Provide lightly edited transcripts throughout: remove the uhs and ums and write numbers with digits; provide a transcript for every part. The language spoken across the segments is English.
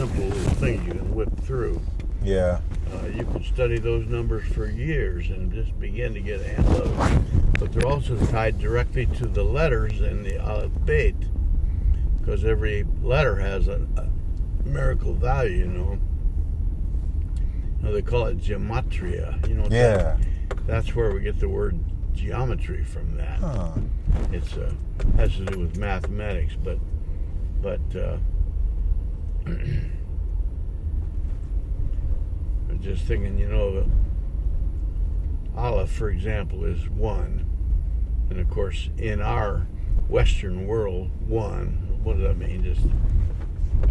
simple little things you can whip through. Yeah. You could study those numbers for years and just begin to get a handle of it. But they're also tied directly to the letters in the Aleph Beit, because every letter has a numerical value, you know. They call it Gematria. You know, Yeah. that's where we get the word geometry from that. Huh. It's has to do with mathematics, but I'm just thinking, you know, Aleph, for example, is one, and of course, in our Western world, one. What does that mean? Just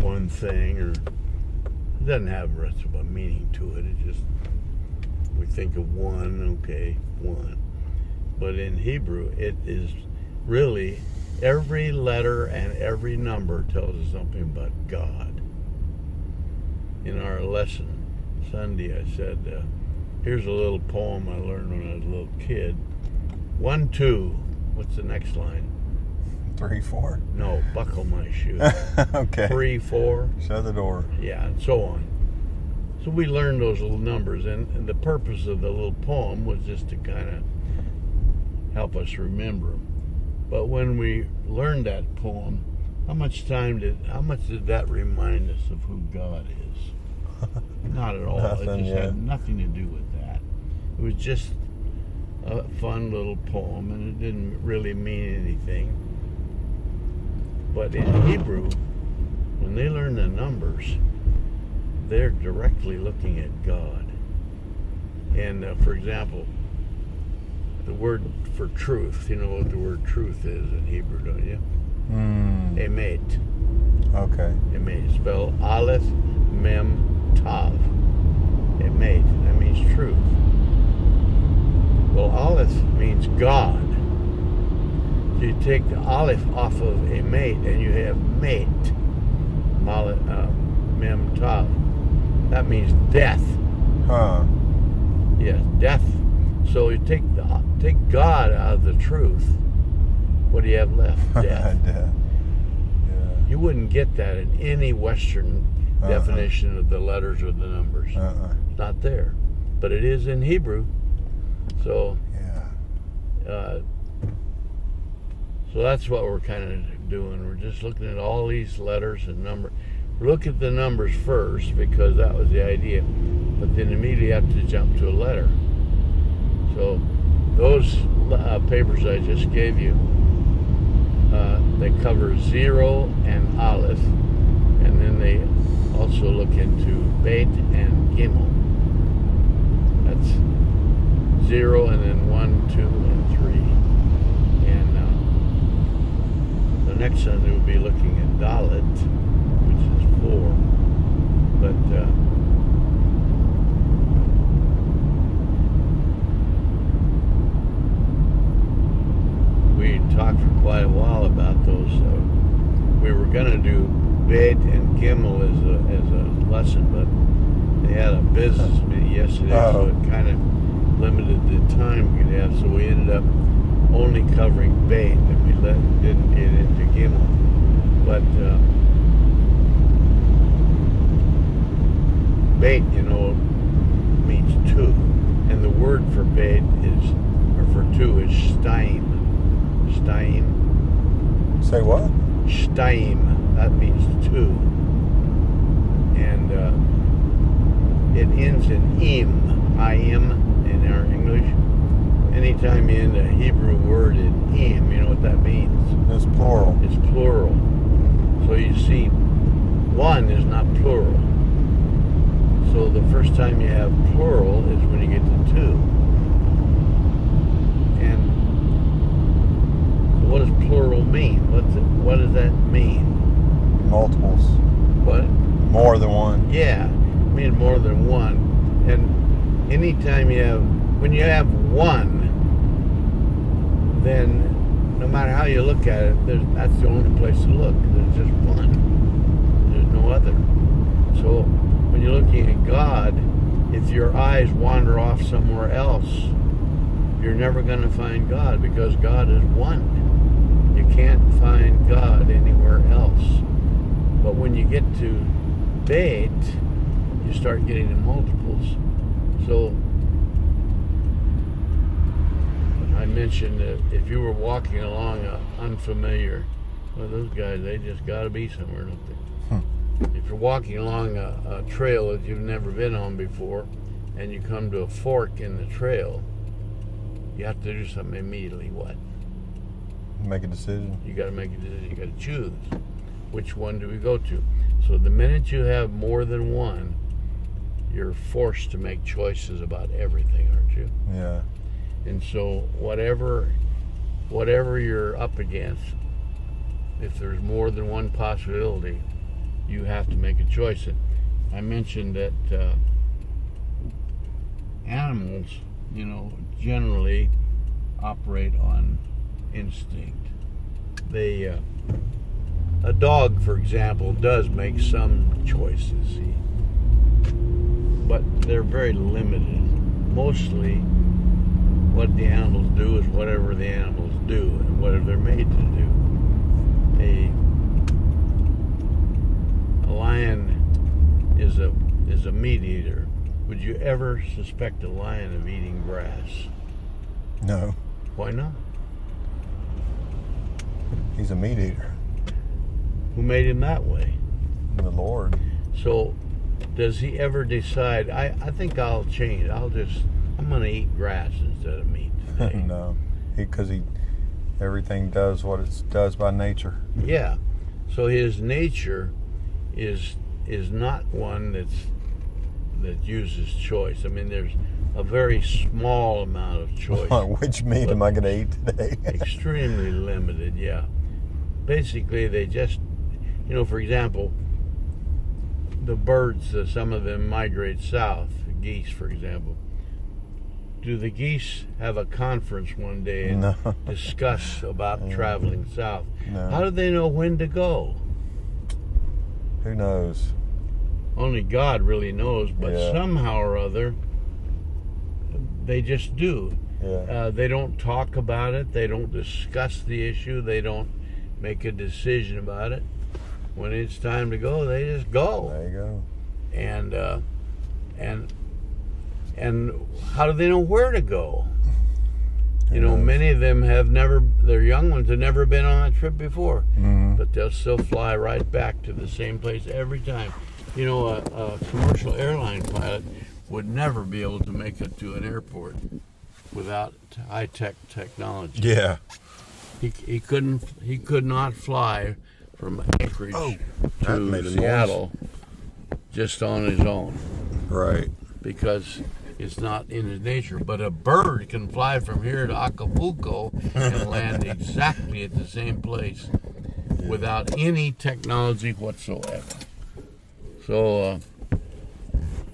one thing, or it doesn't have much of a meaning to it. It just, we think of one, okay, one. But in Hebrew, it is really every letter and every number tells us something about God. In our lesson Sunday, I said, here's a little poem I learned when I was a little kid. 1, 2. What's the next line? 3, 4. No, buckle my shoe. Okay. 3, 4. Shut the door. Yeah, and so on. So we learned those little numbers, and the purpose of the little poem was just to kind of help us remember them. But when we learned that poem, how much did that remind us of who God is? Not at all. Nothing, it just yeah. had nothing to do with that. It was just a fun little poem, and it didn't really mean anything. But in Hebrew, when they learn the numbers, they're directly looking at God. And for example, the word for truth, you know what the word truth is in Hebrew, don't you? Amet. Okay. Amet. Spelled Aleph, Mem, Tav. Amet. That means truth. Well, Aleph means God. So you take the Aleph off of Amet and you have Mate. Mem, Tav. That means death. Huh. Yes, death. So you take God out of the truth. What do you have left? Death. Yeah. You wouldn't get that in any Western definition of the letters or the numbers. It's not there, but it is in Hebrew. So yeah. So that's what we're kind of doing. We're just looking at all these letters and numbers. Look at the numbers first, because that was the idea, but then immediately have to jump to a letter. So those papers I just gave you, they cover 0 and Aleph, and then they also look into Beit and Gimel. That's 0 and then 1, 2, and 3. And the next Sunday we'll be looking at Dalet, which is 4. But we talked for quite a while about those. We were going to do Beit and Gimel as a lesson, but they had a business meeting yesterday, so it kind of limited the time we could have. So we ended up only covering Beit, and we didn't get into Gimel. But Beit, you know, means two, and the word for Beit for two is Stein. Say what? Stein. That means two. And it ends in im. I-M in our English. Anytime you end a Hebrew word in im, you know what that means? It's plural. It's plural. So you see, one is not plural. So the first time you have plural is when you get to two. And what does plural mean? What does that mean? Multiples. What? More than one. Yeah, it means more than one. And anytime when you have one, then no matter how you look at it, that's the only place to look. There's just one. There's no other. So when you're looking at God, if your eyes wander off somewhere else, you're never going to find God, because God is one. You can't find God anywhere else. But when you get to bait, you start getting the multiples. So I mentioned that if you were walking along an unfamiliar, well, those guys, they just got to be somewhere, don't they? If you're walking along a trail that you've never been on before, and you come to a fork in the trail, you have to do something immediately. What? Make a decision. You got to make a decision. You got to choose. Which one do we go to? So the minute you have more than one, you're forced to make choices about everything, aren't you? Yeah. And so whatever you're up against, if there's more than one possibility, you have to make a choice. And I mentioned that animals, generally operate on instinct. A dog, for example, does make some choices, but they're very limited. Mostly what the animals do is whatever the animals do and whatever they're made to do. A lion is a meat eater. Would you ever suspect a lion of eating grass? No. Why not? He's a meat eater. Who made him that way? The Lord. So, does he ever decide, I think I'll change. I'm going to eat grass instead of meat today? No. Because everything does what it does by nature. Yeah. So his nature is not one that uses choice. I mean, there's a very small amount of choice. Which meat am I going to eat today? Extremely limited, yeah. Basically, they just, for example, the birds, some of them migrate south, geese, for example. Do the geese have a conference one day and discuss about traveling south? No. How do they know when to go? Who knows? Only God really knows, but somehow or other, they just do. Yeah. They don't talk about it. They don't discuss the issue. They don't make a decision about it. When it's time to go, they just go. There you go. And how do they know where to go? Many of them their young ones have never been on that trip before, but they'll still fly right back to the same place every time. A commercial airline pilot would never be able to make it to an airport without high-tech technology. Yeah. He could not fly from Anchorage to Seattle just on his own. Right. Because it's not in his nature. But a bird can fly from here to Acapulco and land exactly at the same place without any technology whatsoever. So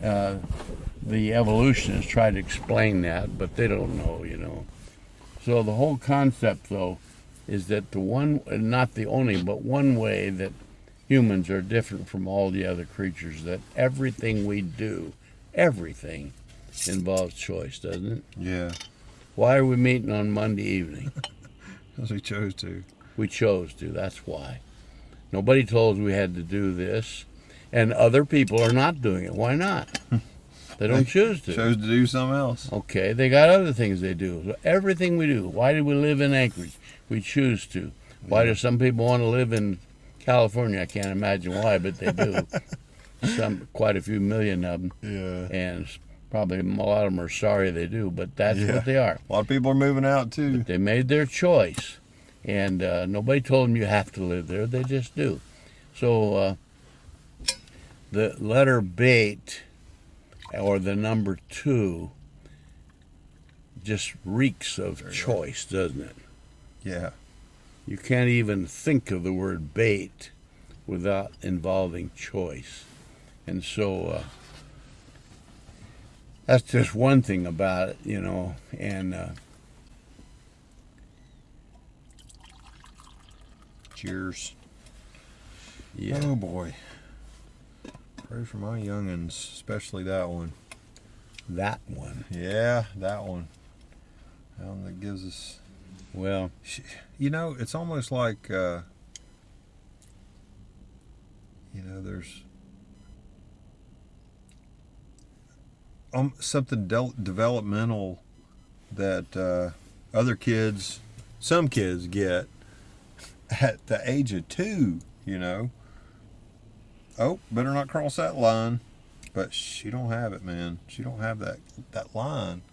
the evolutionists try to explain that, but they don't know, So the whole concept, though, is that not the only, but one way that humans are different from all the other creatures, that everything we do, everything involves choice, doesn't it? Yeah. Why are we meeting on Monday evening? Because we chose to. We chose to, that's why. Nobody told us we had to do this, and other people are not doing it. Why not? They don't choose to. Chose to do something else. Okay, they got other things they do. So everything we do, why do we live in Anchorage? We choose to. Why do some people want to live in California? I can't imagine why, but they do. Quite a few million of them. Yeah. And probably a lot of them are sorry they do, but that's what they are. A lot of people are moving out, too. But they made their choice. And nobody told them you have to live there. They just do. So the letter bait, or the number 2, just reeks of choice, doesn't it? Yeah. You can't even think of the word bait without involving choice. And so that's just one thing about it, and cheers. Yeah. Oh, boy. Pray for my youngins, especially that one. That one. Yeah, that one. That one that gives us... Well, it's almost like, there's something developmental that other kids, some kids get at the age of 2, Oh, better not cross that line. But she don't have it, man. She don't have that line.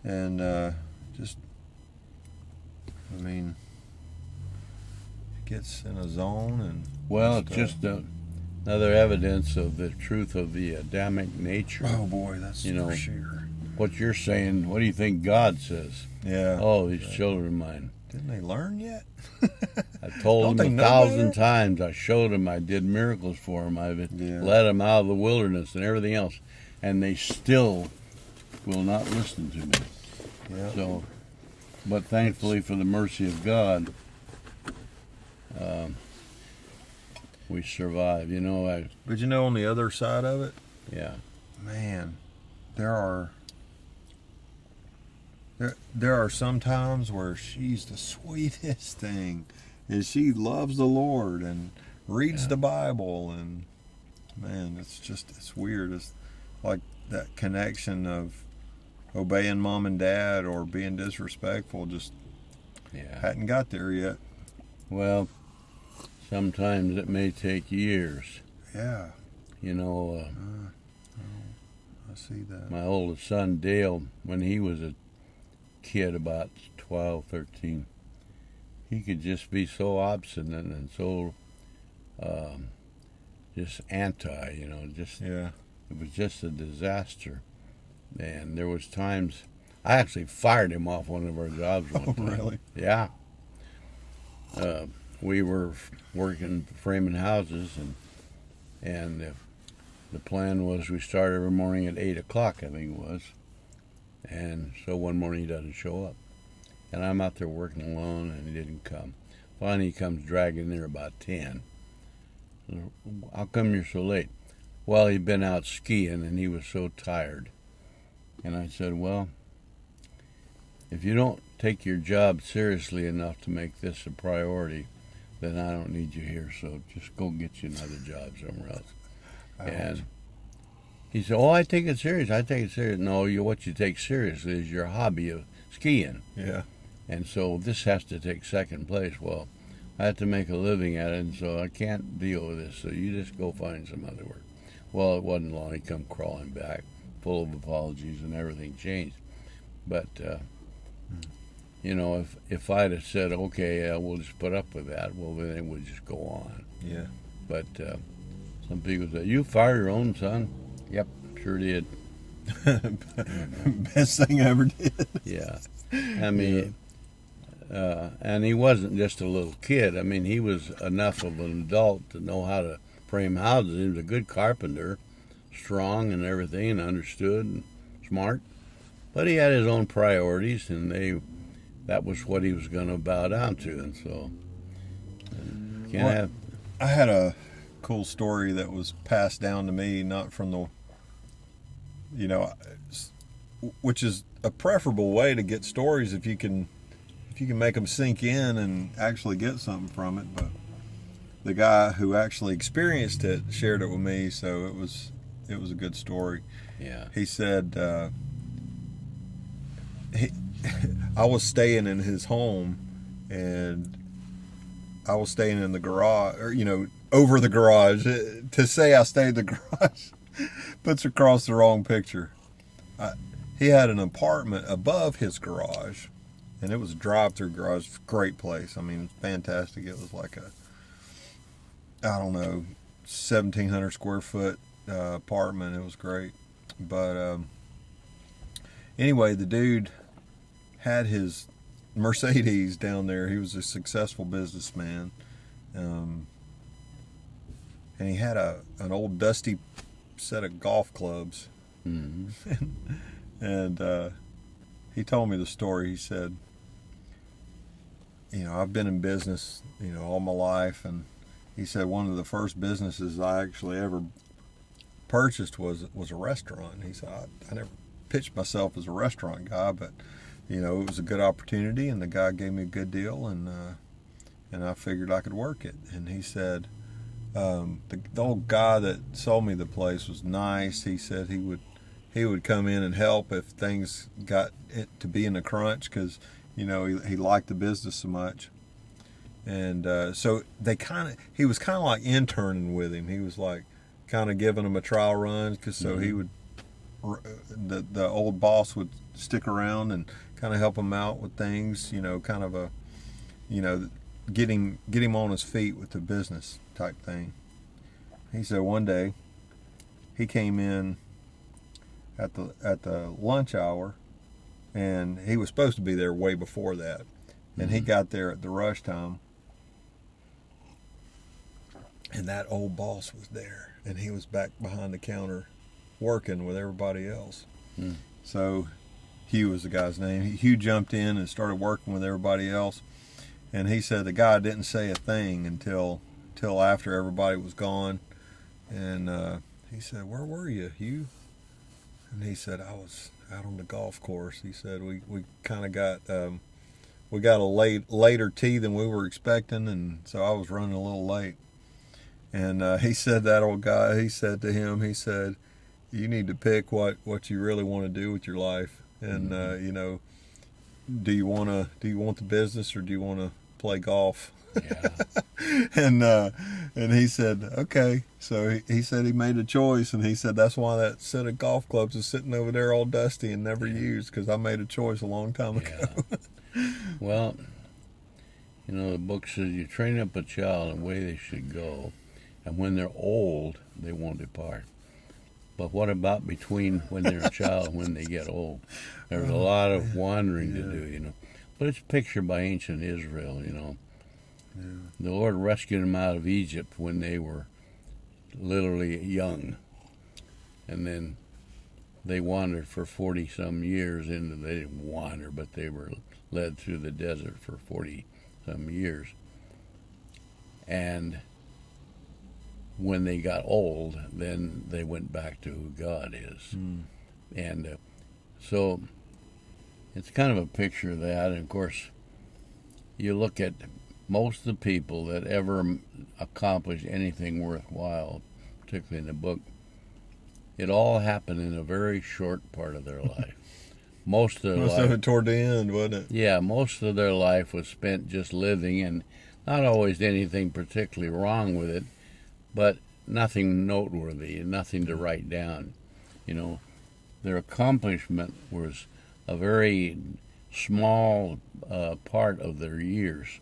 And gets in a zone and... Well, it's just another evidence of the truth of the Adamic nature. Oh, boy, that's for sure. What you're saying, what do you think God says? Yeah. Oh, these children of mine. Didn't they learn yet? I told them 1,000 times. I showed them. I did miracles for them. I've led them out of the wilderness and everything else. And they still will not listen to me. Yeah. So, but thankfully for the mercy of God, we survive. But on the other side of it, yeah, man, there are some times where she's the sweetest thing, and she loves the Lord and reads the Bible, and man, it's weird. It's like that connection of obeying mom and dad or being disrespectful just hadn't got there yet. Well, sometimes it may take years. Yeah. I see that. My oldest son, Dale, when he was a kid, about 12, 13, he could just be so obstinate and so just anti, it was just a disaster. And there was times, I actually fired him off one of our jobs one time. Really? Yeah. We were working framing houses, and the plan was we started every morning at 8 o'clock, I think it was. And so one morning he doesn't show up. And I'm out there working alone, and he didn't come. Finally, he comes dragging there about 10. How come you're so late? Well, he'd been out skiing, and he was so tired. And I said, well, if you don't take your job seriously enough to make this a priority, then I don't need you here, so just go get you another job somewhere else. And he said, I take it serious. No, what you take seriously is your hobby of skiing. Yeah. And so this has to take second place. Well, I have to make a living at it, and so I can't deal with this, so you just go find some other work. Well, it wasn't long. He come crawling back, full of apologies, and everything changed. But, if I'd have said, okay, we'll just put up with that, well, then it would just go on. Yeah. But some people say, you fire your own son? Yep, sure did. Best thing I ever did. Yeah. I mean, and he wasn't just a little kid. I mean, he was enough of an adult to know how to frame houses. He was a good carpenter, strong and everything, and understood and smart. But he had his own priorities, and that was what he was going to bow down to. And so, I had a cool story that was passed down to me, not from the, which is a preferable way to get stories if you can make them sink in and actually get something from it. But the guy who actually experienced it shared it with me, so it was a good story. Yeah. He said I was staying in his home, and I was staying in the garage, or over the garage. To say I stayed in the garage puts across the wrong picture. He had an apartment above his garage, and it was a drive-through garage. Great place. I mean, fantastic. It was like 1,700 square foot apartment. It was great. But anyway, the dude had his Mercedes down there. He was a successful businessman. And he had an old dusty set of golf clubs. Mm-hmm. and he told me the story. He said, I've been in business, all my life. And he said one of the first businesses I actually ever purchased was a restaurant. He said, I never pitched myself as a restaurant guy, but it was a good opportunity, and the guy gave me a good deal, and I figured I could work it. And he said, the old guy that sold me the place was nice. He said he he would come in and help if things got it to be in a crunch, because he liked the business so much. And so he was kind of like interning with him. He was like kind of giving him a trial run, because he would, the old boss would stick around and kind of help him out with things, kind of get him on his feet with the business type thing. He said one day he came in at the lunch hour, and he was supposed to be there way before that, and he got there at the rush time, and that old boss was there, and he was back behind the counter working with everybody else. So Hugh was the guy's name. Hugh jumped in and started working with everybody else, and he said the guy didn't say a thing until after everybody was gone. And he said, "Where were you, Hugh?" And he said, "I was out on the golf course." He said, we kind of got we got a later tee than we were expecting, and so I was running a little late." And he said, that old guy, he said to him, he said, "You need to pick what you really want to do with your life, and do you want the business, or do you want to play golf?" Yeah. And he said, okay. So he said he made a choice, and he said that's why that set of golf clubs is sitting over there all dusty and never used, because I made a choice a long time ago. Well, the book says you train up a child in the way they should go, and when they're old, they won't depart. But what about between when they're a child and when they get old? There's a lot of wandering to do, But it's pictured by ancient Israel, Yeah. The Lord rescued them out of Egypt when they were literally young. And then they wandered for 40-some years they didn't wander, but they were led through the desert for 40-some years. And when they got old, then they went back to who God is. And so it's kind of a picture of that. And of course, you look at most of the people that ever accomplished anything worthwhile, particularly in the book, it all happened in a very short part of their life. Most of it toward the end, wasn't it? Yeah, most of their life was spent just living, and not always anything particularly wrong with it, but nothing noteworthy and nothing to write down. Their accomplishment was a very small part of their years.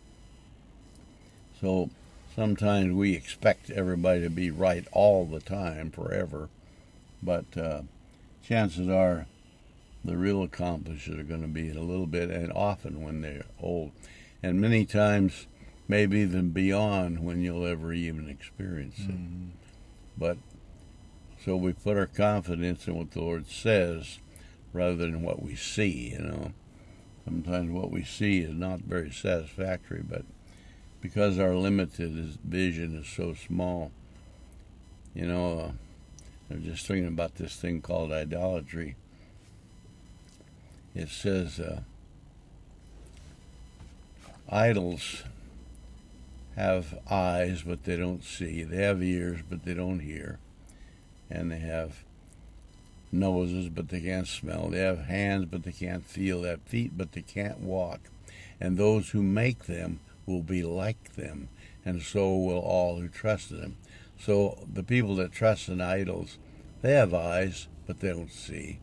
So sometimes we expect everybody to be right all the time, forever, but chances are the real accomplishers are going to be in a little bit, and often when they're old, and many times maybe even beyond when you'll ever even experience it. But so we put our confidence in what the Lord says rather than what we see. Sometimes what we see is not very satisfactory, but because our limited vision is so small, I'm just thinking about this thing called idolatry. It says idols have eyes, but they don't see. They have ears, but they don't hear. And they have noses, but they can't smell. They have hands, but they can't feel. They have feet, but they can't walk. And those who make them will be like them, and so will all who trust in them. So the people that trust in idols, they have eyes, but they don't see.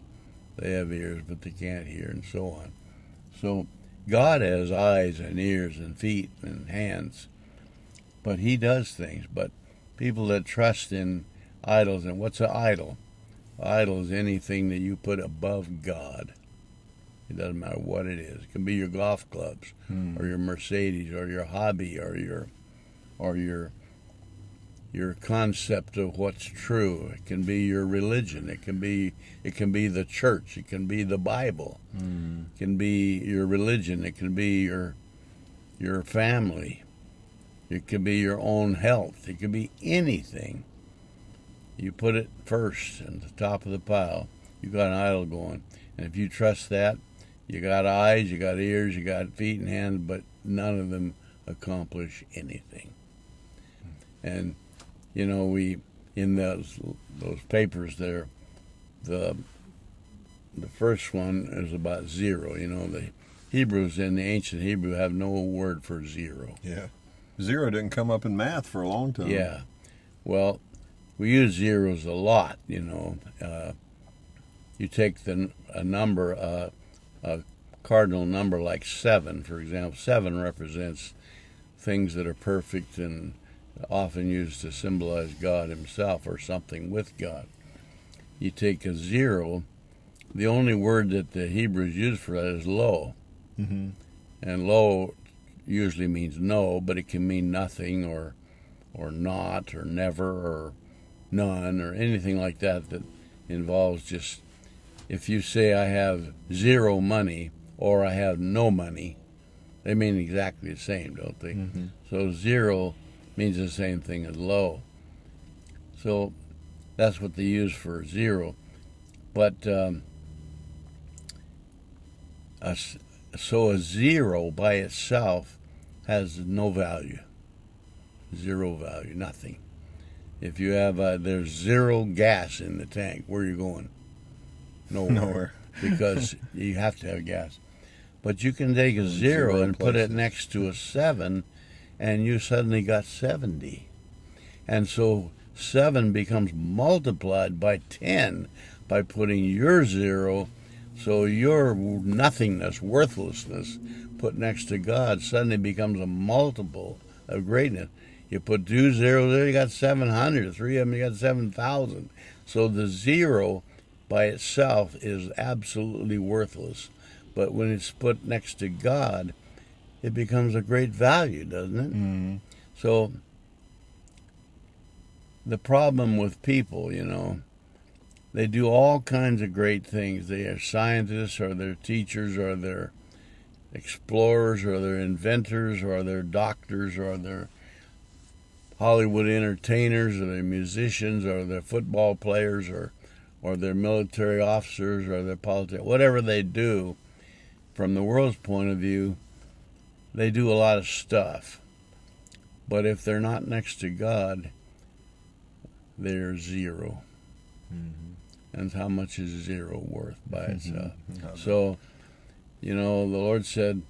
They have ears, but they can't hear, and so on. So God has eyes and ears and feet and hands, but he does things. But people that trust in idols, and what's an idol? Idol is anything that you put above God. It doesn't matter what it is. It can be your golf clubs, or your Mercedes, or your hobby, or your concept of what's true. It can be your religion. It can be the church. It can be the Bible. It can be your religion. It can be your family. It can be your own health. It can be anything. You put it first at the top of the pile. You got an idol going, and if you trust that, you got eyes, you got ears, you got feet and hands, but none of them accomplish anything. And we in those papers there, the the first one is about zero. The Hebrews in the ancient Hebrew have no word for zero. Yeah. Zero didn't come up in math for a long time. Yeah. Well, we use zeros a lot, You take a number, a cardinal number like 7, for example. 7 represents things that are perfect and often used to symbolize God himself or something with God. You take a 0, the only word that the Hebrews use for that is lo. Mm-hmm. And lo usually means no, but it can mean nothing or not or never or none or anything like that involves just, if you say I have 0 money or I have no money, they mean exactly the same, don't they? Mm-hmm. So 0 means the same thing as low. So that's what they use for 0. But so a 0 by itself has no value. 0 value, nothing. If you have there's 0 gas in the tank, where are you going? Nowhere. Because you have to have gas. But you can take a 0 and put it next to a 7, and you suddenly got 70. And so 7 becomes multiplied by 10 by putting your 0, so your nothingness, worthlessness, put next to God suddenly becomes a multiple of greatness. You put 2 zeros there, you got 700. 3 of them, you got 7,000. So the 0 by itself is absolutely worthless. But when it's put next to God, it becomes a great value, doesn't it? Mm-hmm. So the problem with people, they do all kinds of great things. They are scientists, or they're teachers, or they're explorers, or they're inventors, or they're doctors, or they're Hollywood entertainers, or they're musicians, or they're football players, or they're military officers, or they're politicians. Whatever they do, from the world's point of view, they do a lot of stuff. But if they're not next to God, they're 0. Mm-hmm. And how much is 0 worth by itself? Mm-hmm. So, the Lord said,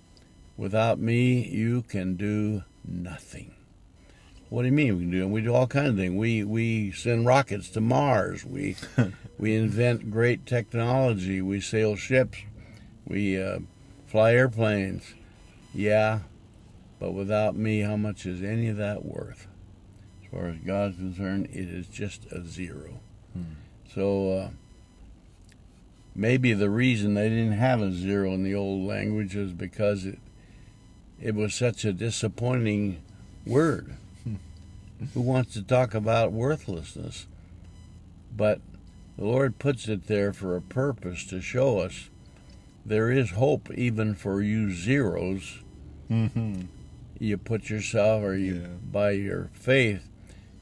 without me, you can do nothing. What do you mean? We do all kinds of things. We send rockets to Mars. We invent great technology. We sail ships. We fly airplanes. Yeah, but without me, how much is any of that worth? As far as God's concerned, it is just a 0. So maybe the reason they didn't have a 0 in the old language is because it was such a disappointing word. Who wants to talk about worthlessness? But the Lord puts it there for a purpose, to show us there is hope even for you zeros. Mm-hmm. You put yourself, or by your faith,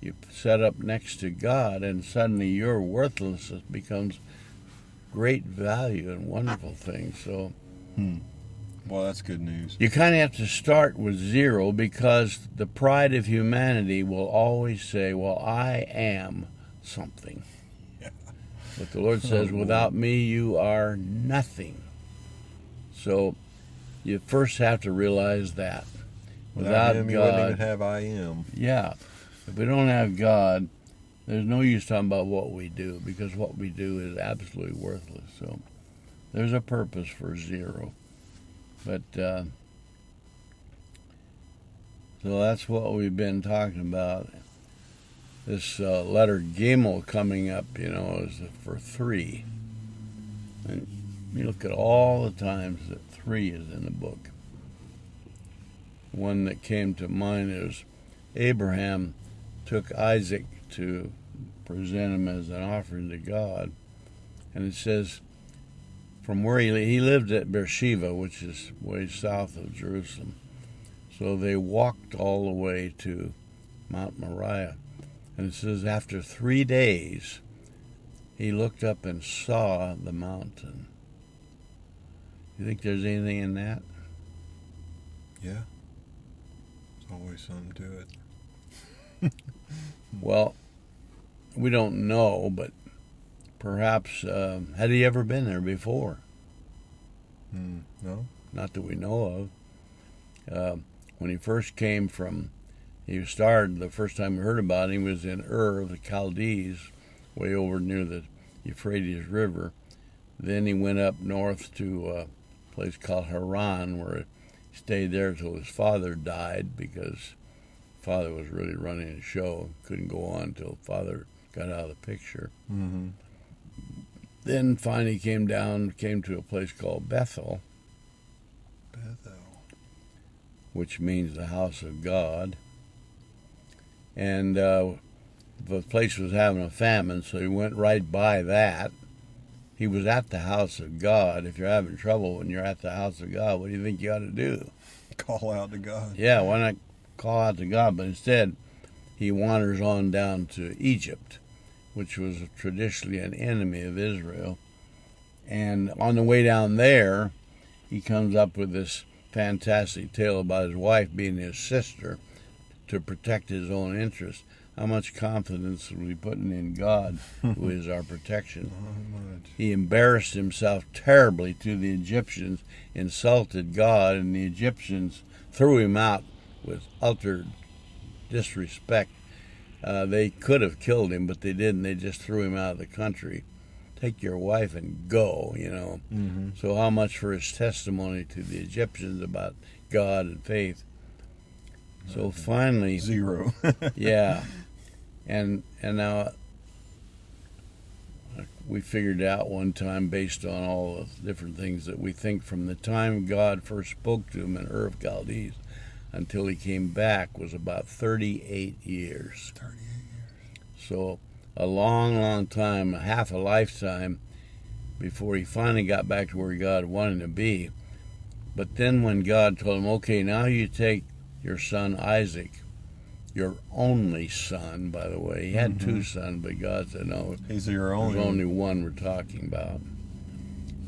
you set up next to God, and suddenly your worthlessness becomes great value and wonderful thing. So Well, that's good news. you kind of have to start with 0, because the pride of humanity will always say, well, I am something. Yeah. But the Lord says, without me, you are nothing. So you first have to realize that. Without him, God, you wouldn't even have I am. Yeah. If we don't have God, there's no use talking about what we do, because what we do is absolutely worthless. So there's a purpose for 0. But so that's what we've been talking about. This letter gimel coming up, is for 3. And you look at all the times that 3 is in the book. One that came to mind is Abraham took Isaac to present him as an offering to God. And it says, from where he lived at Beersheba, which is way south of Jerusalem. So they walked all the way to Mount Moriah. And it says, after 3 days, he looked up and saw the mountain. You think there's anything in that? Yeah. There's always something to it. Well, we don't know, but perhaps, had he ever been there before? No. Not that we know of. When he first came from, the first time we heard about him was in Ur of the Chaldees, way over near the Euphrates River. Then he went up north to a place called Haran, where he stayed there till his father died, because father was really running the show. Couldn't go on until father got out of the picture. Mm-hmm. Then finally came to a place called Bethel, which means the house of God. And the place was having a famine, so he went right by that. He was at the house of God. If you're having trouble when you're at the house of God, what do you think you ought to do? Call out to God. Yeah, why not call out to God? But instead, he wanders on down to Egypt, which was traditionally an enemy of Israel. And on the way down there, he comes up with this fantastic tale about his wife being his sister to protect his own interests. How much confidence are we putting in God, who is our protection? He embarrassed himself terribly to the Egyptians, insulted God, and the Egyptians threw him out with utter disrespect. They could have killed him, but they didn't. They just threw him out of the country. Take your wife and go, Mm-hmm. So how much for his testimony to the Egyptians about God and faith? So finally... 0. Yeah. And now we figured out one time, based on all the different things that we think, from the time God first spoke to him in Ur of Chaldees until he came back was about 38 years. 38 years. So a long, long time, half a lifetime, before he finally got back to where God wanted him to be. But then when God told him, okay, now you take your son Isaac, your only son, by the way. He had 2 sons, but God said, no, he's your only there's only one we're talking about.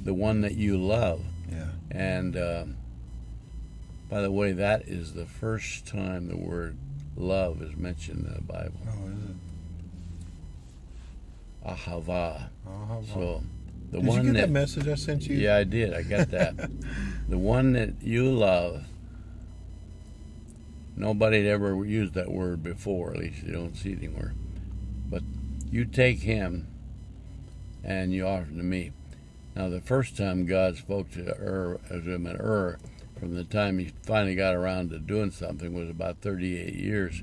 The one that you love. Yeah. And by the way, that is the first time the word love is mentioned in the Bible. Oh, is it? Ahava. Ahava. So the did one you get that message I sent you? Yeah, I did. I got that. The one that you love. Nobody had ever used that word before, at least you don't see it anywhere. But you take him and you offer him to me. Now, the first time God spoke to him in Ur, from the time he finally got around to doing something, was about 38 years.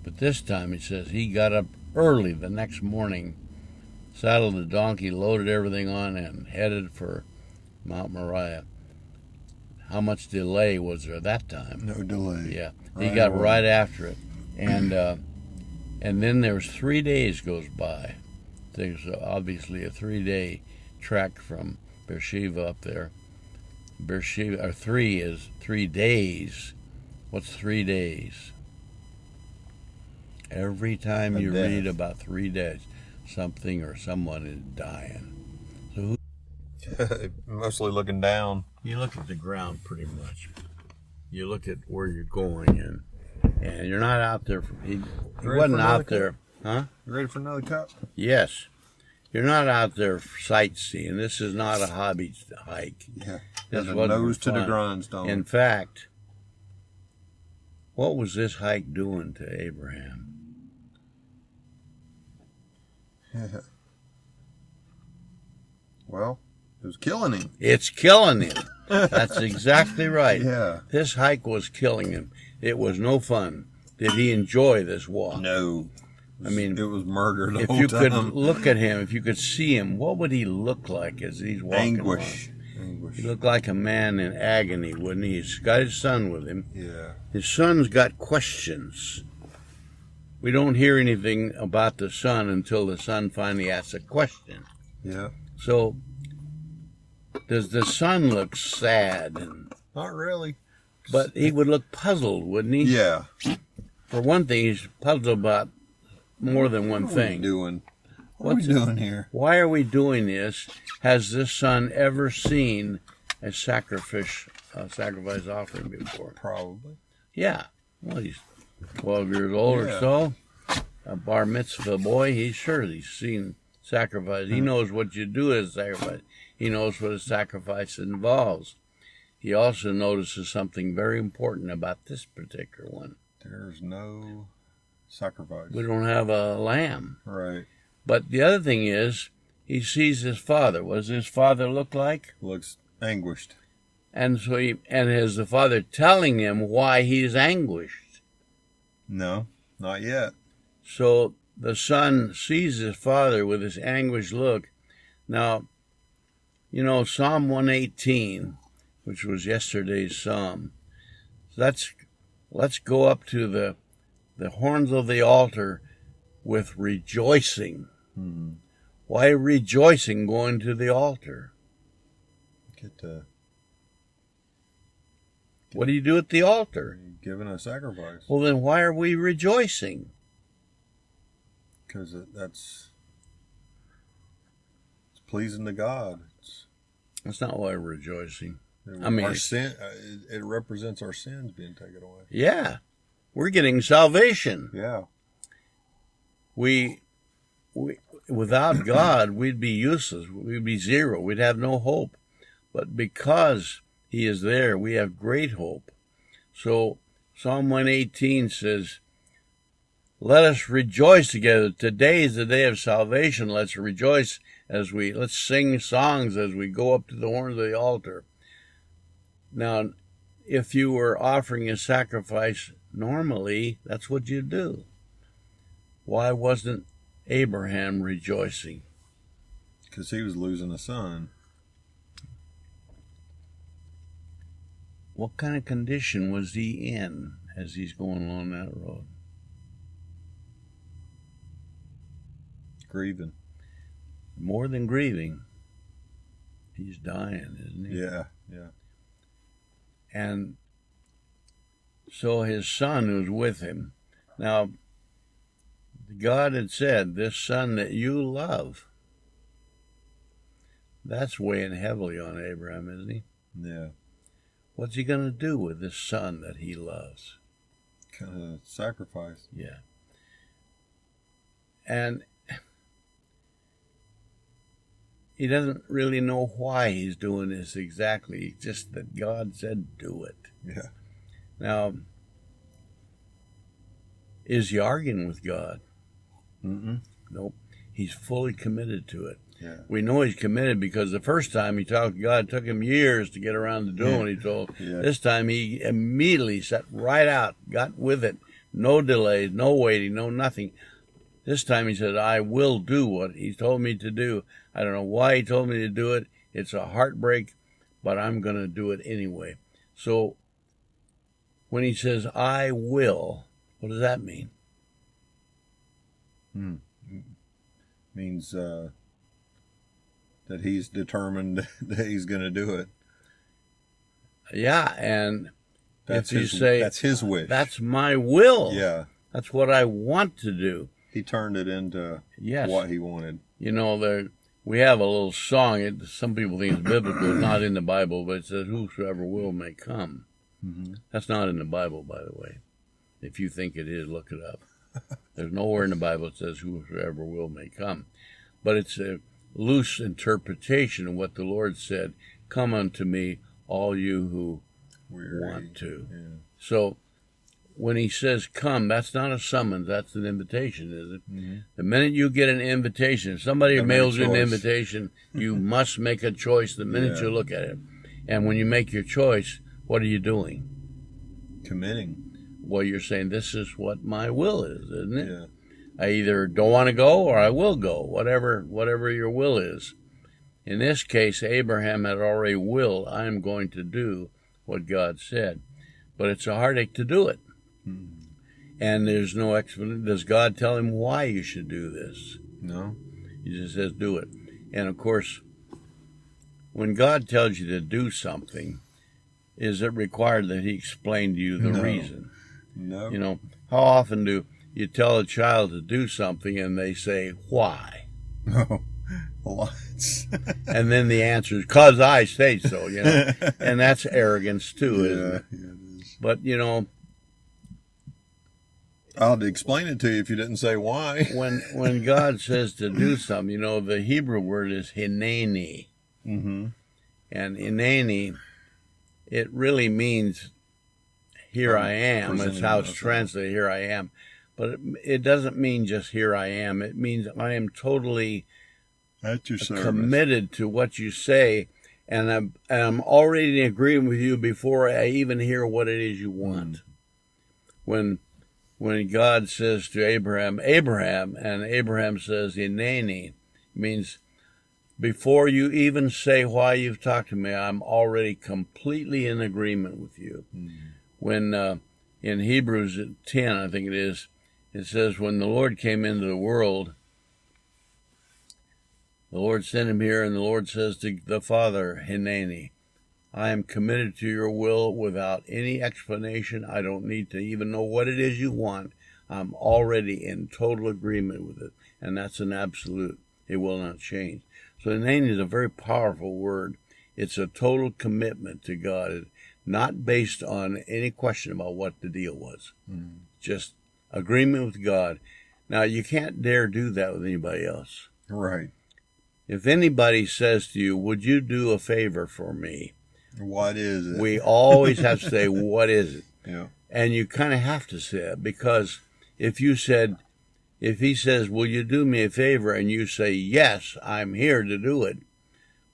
But this time, he says, he got up early the next morning, saddled the donkey, loaded everything on, and headed for Mount Moriah. How much delay was there that time? No delay. Yeah, he got away. right after it, and then there was 3 days goes by. There's obviously a 3-day trek from Beersheba up there. Beersheba, or 3 is 3 days. What's 3 days? Every time you read about 3 days, something or someone is dying. So who? Mostly looking down. You look at the ground pretty much. You look at where you're going, and you're not out there. He wasn't out there, huh? You ready for another cup? Yes. You're not out there sightseeing. This is not a hobby hike. Yeah. This The wasn't nose for to the fun. grindstone. In fact, what was this hike doing to Abraham? Well, it was killing him. It's killing him. That's exactly right. Yeah. This hike was killing him. It was no fun. Did he enjoy this walk? No. I mean, it was murder the if whole you time. could look at him, if you could see him, what would he look like as he's walking Anguish. along? Anguish. He looked like a man in agony, wouldn't he? He's got his son with him. Yeah. His son's got questions. We don't hear anything about the son until the son finally asks a question. Yeah. So, does the son look sad? Not really. But he would look puzzled, wouldn't he? Yeah. For one thing, he's puzzled about more than one thing. What are we doing here? Why are we doing this? Has this son ever seen a sacrifice offering before? Probably. Yeah. Well, he's 12 years old or so. A bar mitzvah boy, he's seen sacrifice. He knows what you do as a sacrifice. He knows what a sacrifice involves. He also notices something very important about this particular one. There's no sacrifice. We don't have a lamb. Right. But the other thing is, he sees his father. What does his father look like? Looks anguished. And so is the father telling him why he's anguished? No, not yet. So the son sees his father with this anguished look. Now, Psalm 118, which was yesterday's psalm. Let's go up to the horns of the altar with rejoicing. Mm-hmm. Why rejoicing going to the altar? What do you do at the altar? Giving a sacrifice. Well, then why are we rejoicing? Because it's pleasing to God. That's not why we're rejoicing. Our sin, it represents our sins being taken away. Yeah, we're getting salvation. Yeah. We without God, we'd be useless. We'd be zero. We'd have no hope. But because He is there, we have great hope. So Psalm 118 says, "Let us rejoice together. Today is the day of salvation. Let's rejoice let's sing songs as we go up to the horns of the altar." Now, if you were offering a sacrifice normally, that's what you do. Why wasn't Abraham rejoicing? Because he was losing a son. What kind of condition was he in as he's going along that road? Grieving. More than grieving. He's dying, isn't he? Yeah. And so his son was with him. Now, God had said, "This son that you love," that's weighing heavily on Abraham, isn't he? Yeah. What's he going to do with this son that he loves? Kind of sacrifice. Yeah. And he doesn't really know why he's doing this exactly. Just that God said do it. Yeah. Now, is he arguing with God? Mm-mm. Nope. He's fully committed to it. Yeah. We know he's committed because the first time he talked to God, it took him years to get around to doing what he told. Yeah. This time he immediately set right out, got with it. No delays, no waiting, no nothing. This time he said, "I will do what he told me to do. I don't know why he told me to do it. It's a heartbreak, but I'm going to do it anyway." So when he says, "I will," what does that mean? Means that he's determined that he's going to do it. Yeah, and That's if you his, say, that's his wish. "That's my will." Yeah. That's what I want to do. He turned it into Yes. what he wanted. We have a little song. Some people think it's biblical. It's not in the Bible, but it says, "Whosoever will may come." Mm-hmm. That's not in the Bible, by the way. If you think it is, look it up. There's nowhere in the Bible that says, "Whosoever will may come." But it's a loose interpretation of what the Lord said. "Come unto me, all you who want to." Yeah. So when he says come, that's not a summons, that's an invitation, is it? Mm-hmm. The minute you get an invitation, if somebody mails you an invitation, you must make a choice the minute you look at it. And when you make your choice, what are you doing? Committing. Well, you're saying, "This is what my will is," isn't it? Yeah. I either don't want to go or I will go, whatever your will is. In this case, Abraham had already willed, "I am going to do what God said." But it's a heartache to do it. Mm-hmm. And there's no explanation. Does God tell him why you should do this? No. He just says, do it. And of course, when God tells you to do something, is it required that he explain to you the reason? No. How often do you tell a child to do something and they say, "Why?" No. Lots. And then the answer is, "'Cause I say so," And that's arrogance too, isn't it? Yeah, it is. But, I'll explain it to you if you didn't say why. when God says to do something, the Hebrew word is heneni. Mm-hmm. And heneni, it really means here I am. That's how it's translated, here I am. But it doesn't mean just here I am. It means I am totally at your service, committed to what you say, and I'm already in agreement with you before I even hear what it is you want. When God says to Abraham, and Abraham says, heneni, means before you even say why you've talked to me, I'm already completely in agreement with you. When in Hebrews 10, I think it says, when the Lord came into the world, the Lord sent him here, and the Lord says to the Father, heneni, I am committed to your will without any explanation. I don't need to even know what it is you want. I'm already in total agreement with it, and that's an absolute. It will not change. So heneni is a very powerful word. It's a total commitment to God. It's not based on any question about what the deal was. Just agreement with God. Now, you can't dare do that with anybody else. Right. If anybody says to you, would you do a favor for me? What is it? We always have to say, what is it? Yeah. And you kind of have to say it, because if he says, will you do me a favor? And you say, yes, I'm here to do it.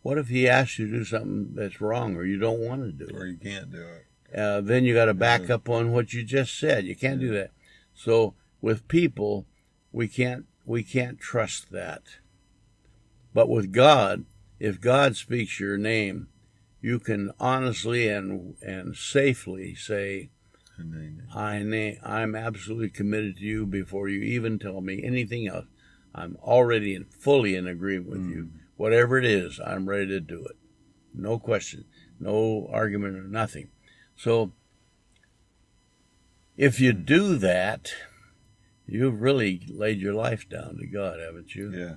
What if he asks you to do something that's wrong, or you don't want to do it? Or you can't do it. Then you got to back up on what you just said. You can't do that. So with people, we can't trust that. But with God, if God speaks your name, you can honestly and safely say, I'm absolutely committed to you before you even tell me anything else. I'm already fully in agreement with you. Whatever it is, I'm ready to do it. No question, no argument or nothing. So if you do that, you've really laid your life down to God, haven't you? Yeah.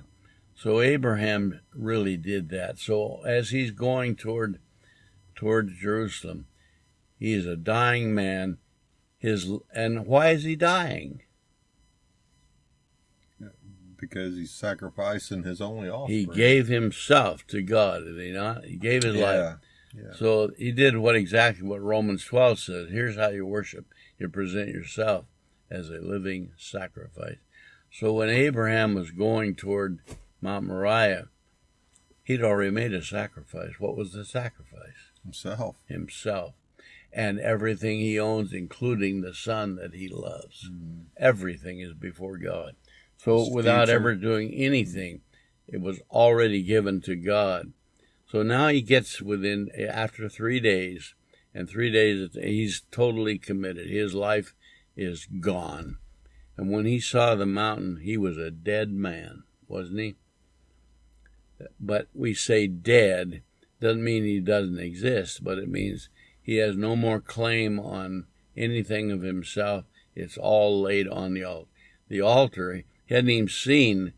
So Abraham really did that. So as he's going toward Jerusalem, he is a dying man. And why is he dying? Because he's sacrificing his only offspring. He gave himself to God, did he not? He gave his life. Yeah. So he did exactly what Romans 12 says. Here's how you worship. You present yourself as a living sacrifice. So when Abraham was going toward Mount Moriah, he'd already made a sacrifice. What was the sacrifice? Himself. And everything he owns, including the son that he loves. Everything is before God. So without ever doing anything, it was already given to God. So now he gets after 3 days, and 3 days he's totally committed. His life is gone. And when he saw the mountain, he was a dead man, wasn't he? But we say dead, doesn't mean he doesn't exist, but it means he has no more claim on anything of himself. It's all laid on the altar. The altar, he hadn't even seen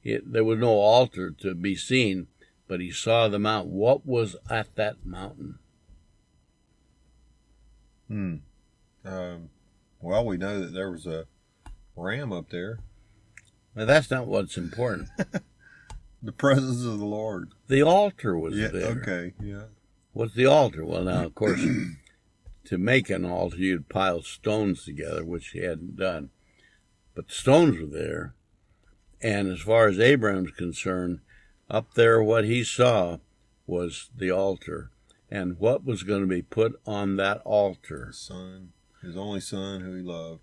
it. There was no altar to be seen, but he saw the mountain. What was at that mountain? Well, we know that there was a ram up there. Now, that's not what's important. The presence of the Lord. The altar was there. Okay, yeah. What's the altar? Well, now, of course, to make an altar, you'd pile stones together, which he hadn't done. But the stones were there. And as far as Abraham's concerned, up there what he saw was the altar. And what was going to be put on that altar? His son, his only son who he loved.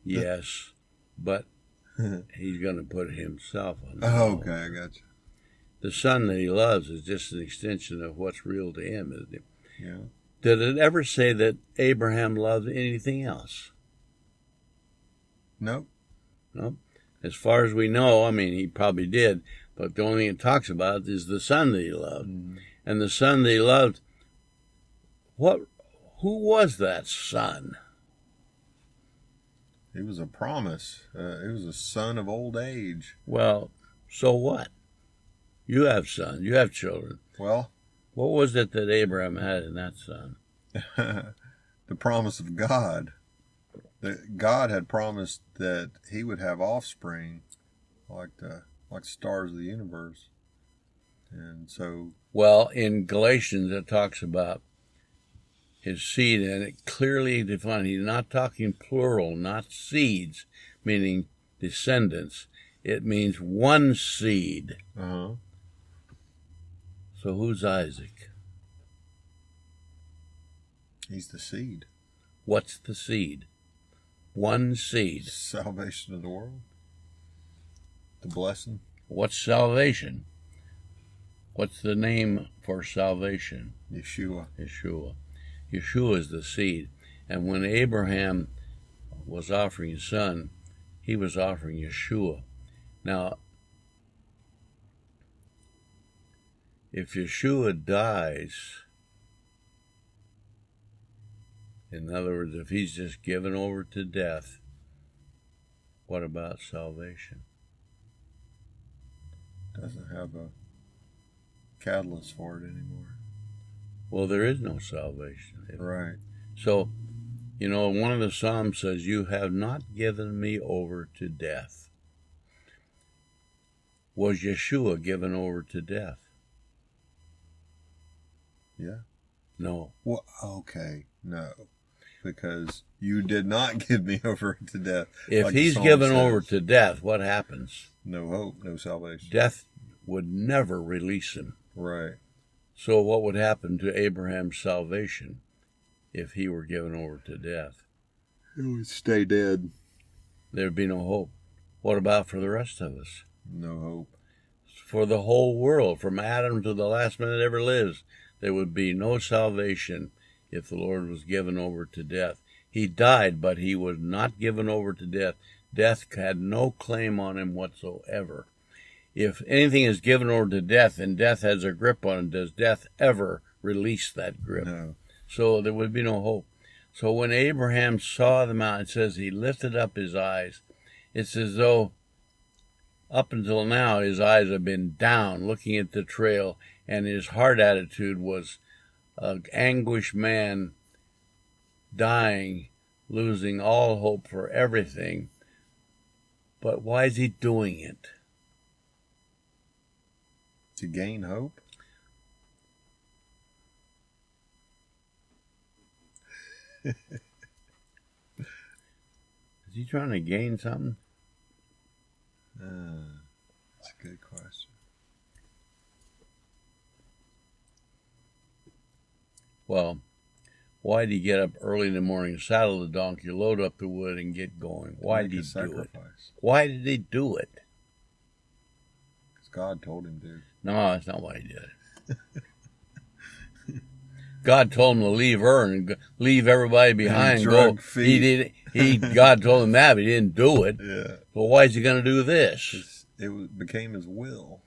Yes, but he's going to put himself on the altar. Okay, I got you. The son that he loves is just an extension of what's real to him, isn't it? Yeah. Did it ever say that Abraham loved anything else? Nope. Nope. As far as we know, I mean, he probably did, but the only thing it talks about is the son that he loved. And the son that he loved, who was that son? He was a promise. He was a son of old age. Well, so what? You have sons. You have children. Well, what was it that Abraham had in that son? the promise of God. That God had promised that he would have offspring like the stars of the universe. And so, well, in Galatians it talks about his seed, and it clearly defined. He's not talking plural, not seeds, meaning descendants. It means one seed. uh-huh. So who's Isaac? He's the seed. What's the seed? One seed. Salvation of the world. The blessing. What's salvation? What's the name for salvation? Yeshua. Yeshua. Yeshua is the seed. And when Abraham was offering his son, he was offering Yeshua. Now, if Yeshua dies, in other words, if he's just given over to death, what about salvation? Doesn't have a catalyst for it anymore. Well, there is no salvation. Right. So, one of the Psalms says, "You have not given me over to death." Was Yeshua given over to death? Yeah. No. Well, okay, no. Because you did not give me over to death. If like the he's psalm given says. over to death, what happens? No hope, no salvation. Death would never release him. Right. So what would happen to Abraham's salvation if he were given over to death? He would stay dead. There'd be no hope. What about for the rest of us? No hope. For the whole world, from Adam to the last man that ever lives, there would be no salvation if the Lord was given over to death. He died, but he was not given over to death. Death had no claim on him whatsoever. If anything is given over to death and death has a grip on it, does death ever release that grip? No. So there would be no hope. So when Abraham saw the mountain, it says he lifted up his eyes. It's as though up until now his eyes have been down, looking at the trail, and his heart attitude was an anguished man dying, losing all hope for everything. But why is he doing it? To gain hope? Is he trying to gain something? That's a good question. Well, why did he get up early in the morning, saddle the donkey, load up the wood, and get going? Why did he do it? Why did he do it? Because God told him to. No, that's not why he did it. God told him to leave and leave everybody behind. Drug feet. God told him that, but he didn't do it. Yeah. Well, why is he going to do this? Became his will.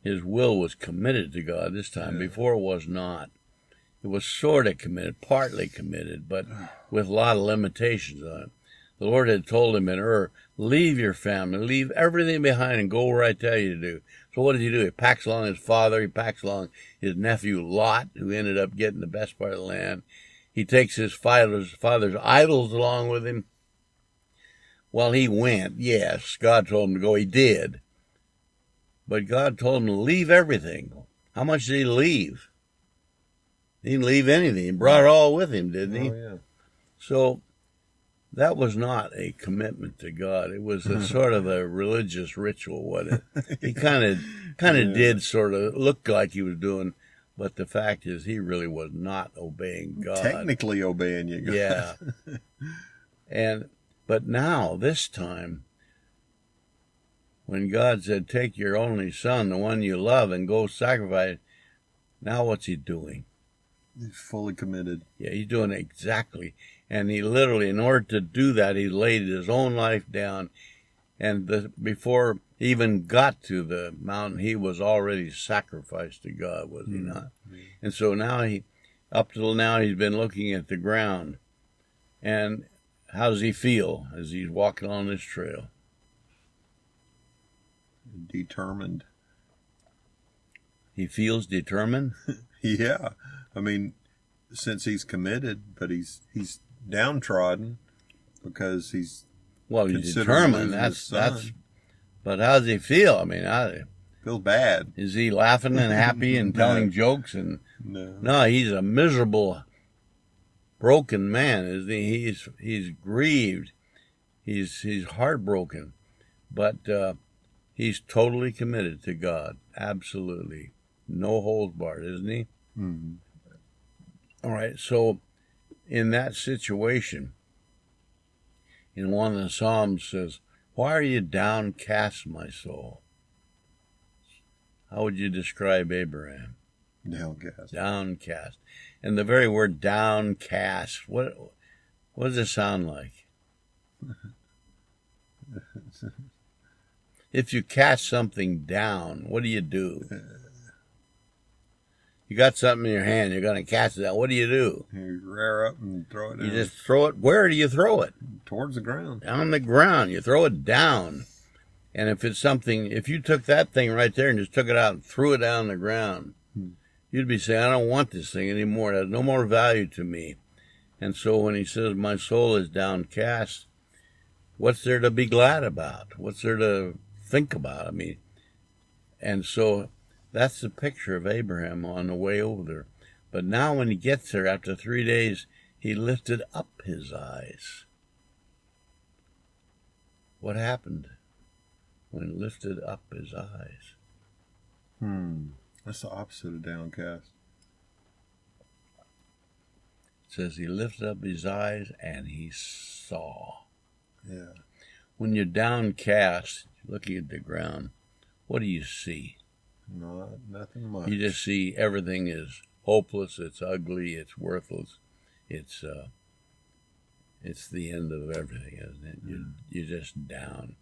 His will was committed to God this time. Yeah. Before it was not. It was sort of committed, partly committed, but with a lot of limitations on it. The Lord had told him in Ur, leave your family, leave everything behind and go where I tell you to do. So what does he do? He packs along his father, he packs along his nephew Lot, who ended up getting the best part of the land. He takes his father's idols along with him. Well, he went, yes, God told him to go, he did. But God told him to leave everything. How much did he leave? He didn't leave anything. He brought it all with him, didn't he? Oh, yeah. So that was not a commitment to God. It was a sort of a religious ritual, wasn't it? He kind of did sort of look like he was doing, but the fact is he really was not obeying God. Technically obeying you, God. Yeah. But now, this time, when God said, take your only son, the one you love, and go sacrifice, now what's he doing? He's fully committed. Yeah, he's doing it exactly. And he literally, in order to do that, he laid his own life down. And before he even got to the mountain, he was already sacrificed to God, was he not? Mm-hmm. And so now up till now, he's been looking at the ground. And how does he feel as he's walking on this trail? Determined. He feels determined? Yeah. I mean, since he's committed, but he's downtrodden because he's he's determined. That's. But how does he feel? I mean, feels bad. Is he laughing and happy and telling jokes? And no, he's a miserable, broken man, isn't he? He's grieved. He's heartbroken, but he's totally committed to God. Absolutely, no holds barred, isn't he? Mm-hmm. All right. So, in that situation, in one of the Psalms says, "Why are you downcast, my soul?" How would you describe Abraham? Downcast. Downcast. And the very word downcast, what does it sound like? If you cast something down, what do? You got something in your hand, you're going to cast it down. What do? You rear up and throw it down. You just throw it. Where do you throw it? Towards the ground. On the ground. You throw it down. And if it's something, if you took that thing right there and just took it out and threw it down on the ground, you'd be saying, I don't want this thing anymore. It has no more value to me. And so when he says, my soul is downcast, what's there to be glad about? What's there to think about? I mean, and so that's the picture of Abraham on the way over there. But now when he gets there after 3 days, he lifted up his eyes. What happened when he lifted up his eyes? That's the opposite of downcast. It says he lifted up his eyes and he saw. Yeah. When you're downcast, looking at the ground, what do you see? Nothing much. You just see everything is hopeless, it's ugly, it's worthless. It's the end of everything, isn't it? You're just down.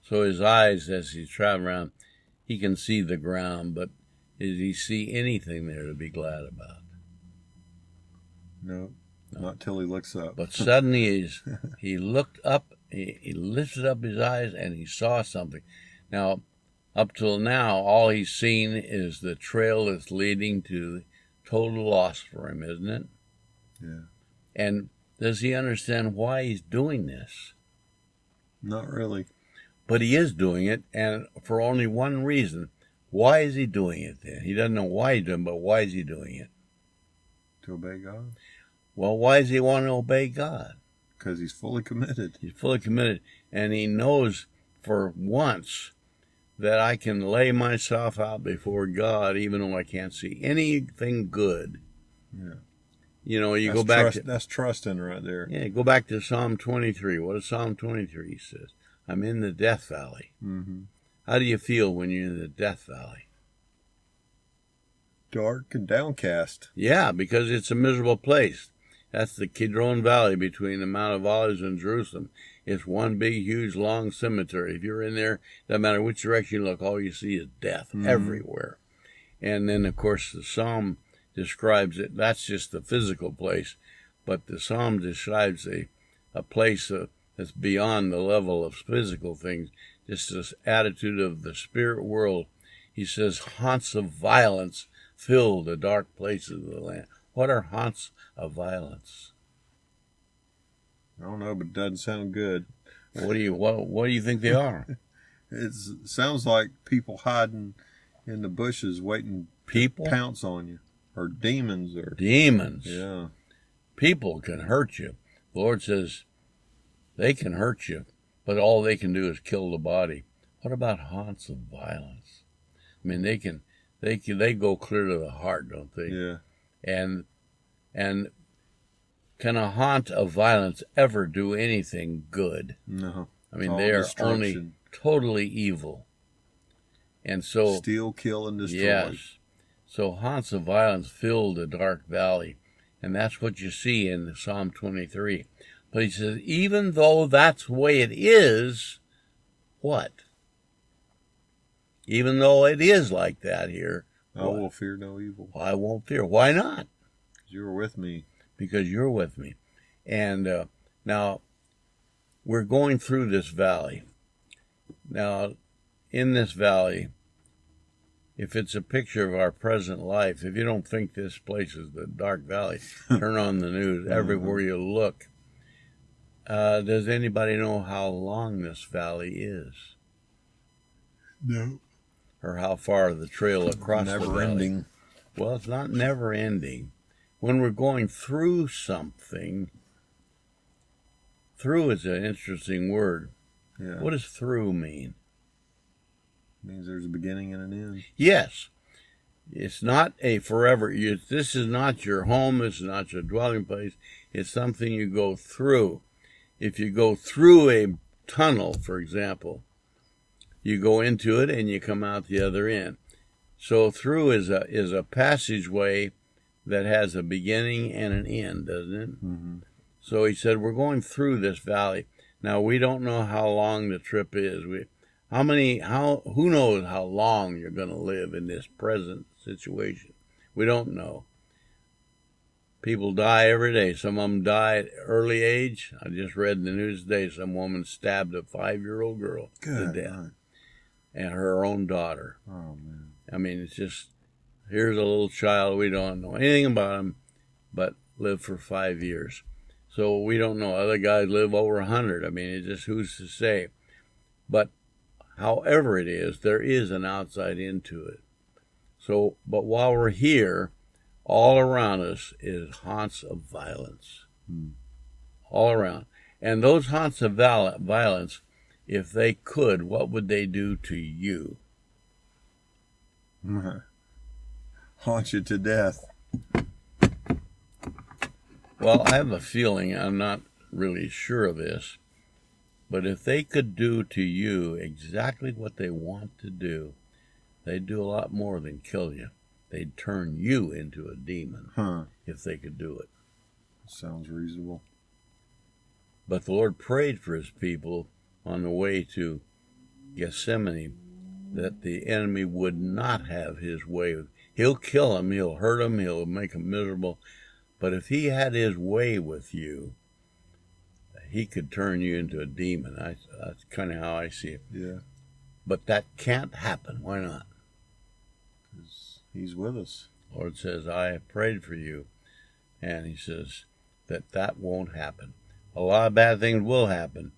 So his eyes, as he's traveling around, he can see the ground, but does he see anything there to be glad about? No, not till he looks up. But suddenly he looked up, he lifted up his eyes, and he saw something. Now, up till now, all he's seen is the trail that's leading to total loss for him, isn't it? Yeah. And does he understand why he's doing this? Not really. But he is doing it, and for only one reason. Why is he doing it then? He doesn't know why he's doing it, but why is he doing it? To obey God. Well, why does he want to obey God? Because he's fully committed. He's fully committed, and he knows for once that I can lay myself out before God even though I can't see anything good. Yeah. You know, that's go back trust, that's trusting right there. Yeah, go back to Psalm 23. What does Psalm 23 says? I'm in the death valley. Mm-hmm. How do you feel when you're in the death valley? Dark and downcast. Yeah, because it's a miserable place. That's the Kidron Valley between the Mount of Olives and Jerusalem. It's one big, huge, long cemetery. If you're in there, doesn't matter which direction you look, all you see is death everywhere. And then, of course, the Psalm describes it. That's just the physical place. But the Psalm describes a place that's beyond the level of physical things, just this attitude of the spirit world. He says, haunts of violence fill the dark places of the land. What are haunts of violence? I don't know, but it doesn't sound good. What do you think they are? It sounds like people hiding in the bushes waiting to pounce on you. Or demons. Demons. Yeah. People can hurt you. The Lord says they can hurt you, but all they can do is kill the body. What about haunts of violence? I mean, they go clear to the heart, don't they? Yeah. And can a haunt of violence ever do anything good? No. I mean, they are only totally evil. And so steal, kill, and destroy. Yes. So haunts of violence fill the dark valley. And that's what you see in Psalm 23. But he says, even though that's the way it is, what? Even though it is like that here, I will fear no evil. I won't fear. Why not? Because you're with me. Because you're with me. And now, we're going through this valley. Now, in this valley, if it's a picture of our present life, if you don't think this place is the dark valley, turn on the news. Everywhere you look. Does anybody know how long this valley is? No. Or how far the trail across the valley? Never ending. Well, it's not never ending. When we're going through something, through is an interesting word. Yeah. What does through mean? It means there's a beginning and an end. Yes. It's not a forever. This is not your home. This is not your dwelling place. It's something you go through. If you go through a tunnel, for example, you go into it and you come out the other end. So through is a passageway that has a beginning and an end, doesn't it? Mm-hmm. So he said, we're going through this valley. Now, we don't know how long the trip is. Who knows how long you're going to live in this present situation? We don't know. People die every day. Some of them die at early age. I just read in the news today some woman stabbed a 5-year-old girl to death. Right. And her own daughter. Oh, man. I mean, it's just, here's a little child. We don't know anything about him, but lived for 5 years. So we don't know. Other guys live over 100. I mean, it's just who's to say. But however it is, there is an outside into it. So, but while we're here, all around us is haunts of violence. All around. And those haunts of violence, if they could, what would they do to you? Haunt you to death. Well, I have a feeling, I'm not really sure of this, but if they could do to you exactly what they want to do, they'd do a lot more than kill you. They'd turn you into a demon if they could do it. Sounds reasonable. But the Lord prayed for his people on the way to Gethsemane that the enemy would not have his way. He'll kill him, he'll hurt him, he'll make him miserable. But if he had his way with you, he could turn you into a demon. That's kind of how I see it. Yeah. But that can't happen. Why not? Because he's with us. The Lord says, I have prayed for you. And he says that won't happen. A lot of bad things will happen,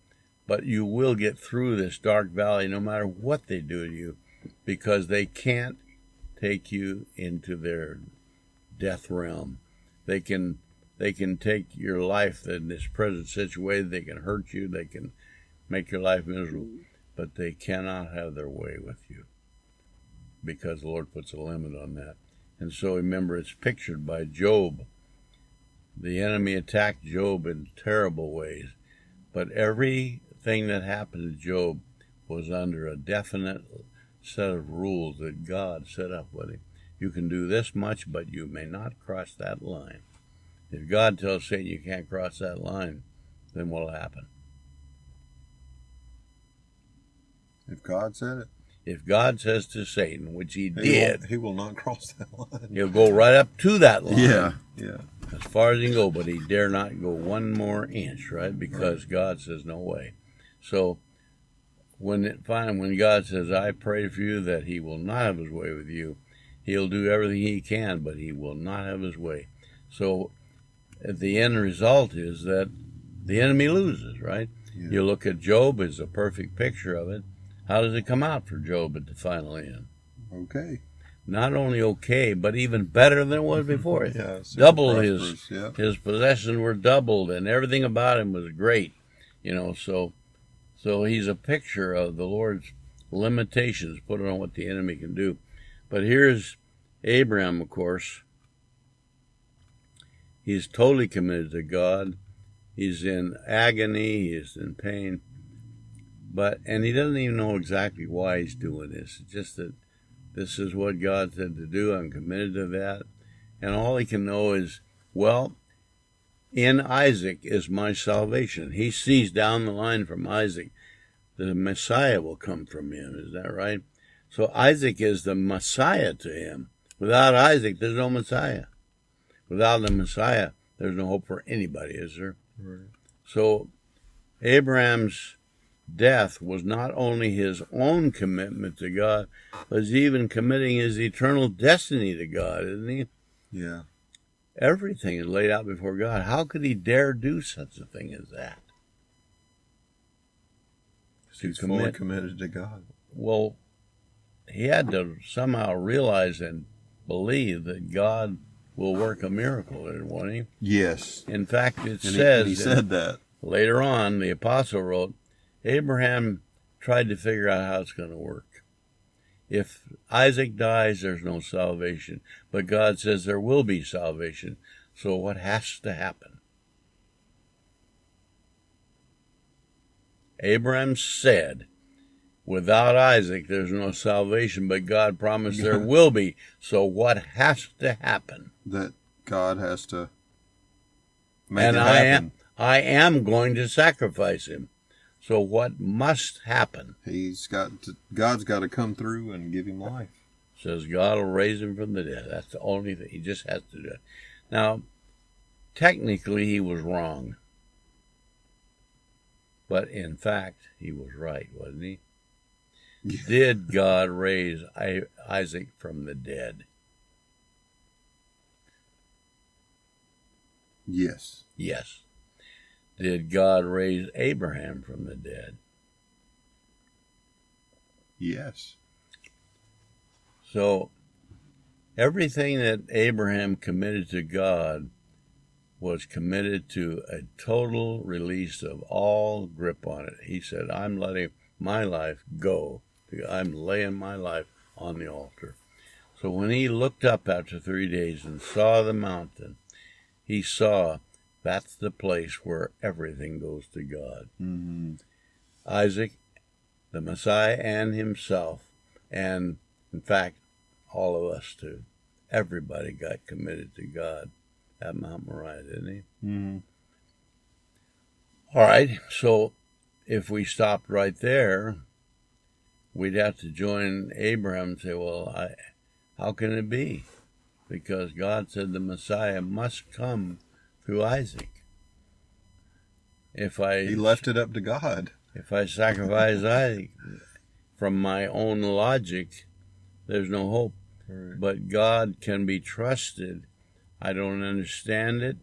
but you will get through this dark valley no matter what they do to you, because they can't take you into their death realm. They can take your life in this present situation. They can hurt you. They can make your life miserable, but they cannot have their way with you, because the Lord puts a limit on that. And so remember, it's pictured by Job. The enemy attacked Job in terrible ways, but everything that happened to Job was under a definite set of rules that God set up with him. You can do this much, but you may not cross that line. If God tells Satan you can't cross that line, then what'll happen? If God said it. If God says to Satan, which he did, he will not cross that line. He'll go right up to that line. Yeah. As far as he can go, but he dare not go one more inch, right? Because God says no way. So when God says, I pray for you that he will not have his way with you, he'll do everything he can, but he will not have his way. So the end result is that the enemy loses, right? Yeah. You look at Job as a perfect picture of it. How does it come out for Job at the final end? Okay. Not only okay, but even better than it was before. Yeah, double his possessions were doubled, and everything about him was great. So he's a picture of the Lord's limitations put on what the enemy can do. But here's Abraham, of course. He's totally committed to God. He's in agony. He's in pain. And he doesn't even know exactly why he's doing this. It's just that this is what God said to do. I'm committed to that. And all he can know is, well, in Isaac is my salvation. He sees down the line from Isaac that the Messiah will come from him. Is that right? So Isaac is the Messiah to him. Without Isaac, there's no Messiah. Without the Messiah, there's no hope for anybody, is there? Right. So Abraham's death was not only his own commitment to God, but he's even committing his eternal destiny to God, isn't he? Yeah. Everything is laid out before God. How could he dare do such a thing as that? He's fully committed to God. Well, he had to somehow realize and believe that God will work a miracle, won't he? Yes. In fact, it And says... he said that. Later on, the apostle wrote, Abraham tried to figure out how it's going to work. If Isaac dies, there's no salvation. But God says there will be salvation. So what has to happen? Abraham said, without Isaac, there's no salvation, but God promised there will be. So what has to happen? That God has to make it happen. I am going to sacrifice him. So what must happen? God's got to come through and give him life. Says God will raise him from the dead. That's the only thing. He just has to do it. Now, technically, he was wrong. But in fact, he was right, wasn't he? Did God raise Isaac from the dead? Yes. Yes. Did God raise Abraham from the dead? Yes. So, everything that Abraham committed to God was committed to a total release of all grip on it. He said, I'm letting my life go. I'm laying my life on the altar. So when he looked up after 3 days and saw the mountain, he saw that's the place where everything goes to God. Mm-hmm. Isaac, the Messiah, and himself, and in fact, all of us too. Everybody got committed to God at Mount Moriah, didn't he? Mm-hmm. All right, so if we stopped right there, we'd have to join Abraham and say, well, how can it be? Because God said the Messiah must come through Isaac. He left it up to God. If I sacrifice Isaac, from my own logic, there's no hope. Right. But God can be trusted. I don't understand it.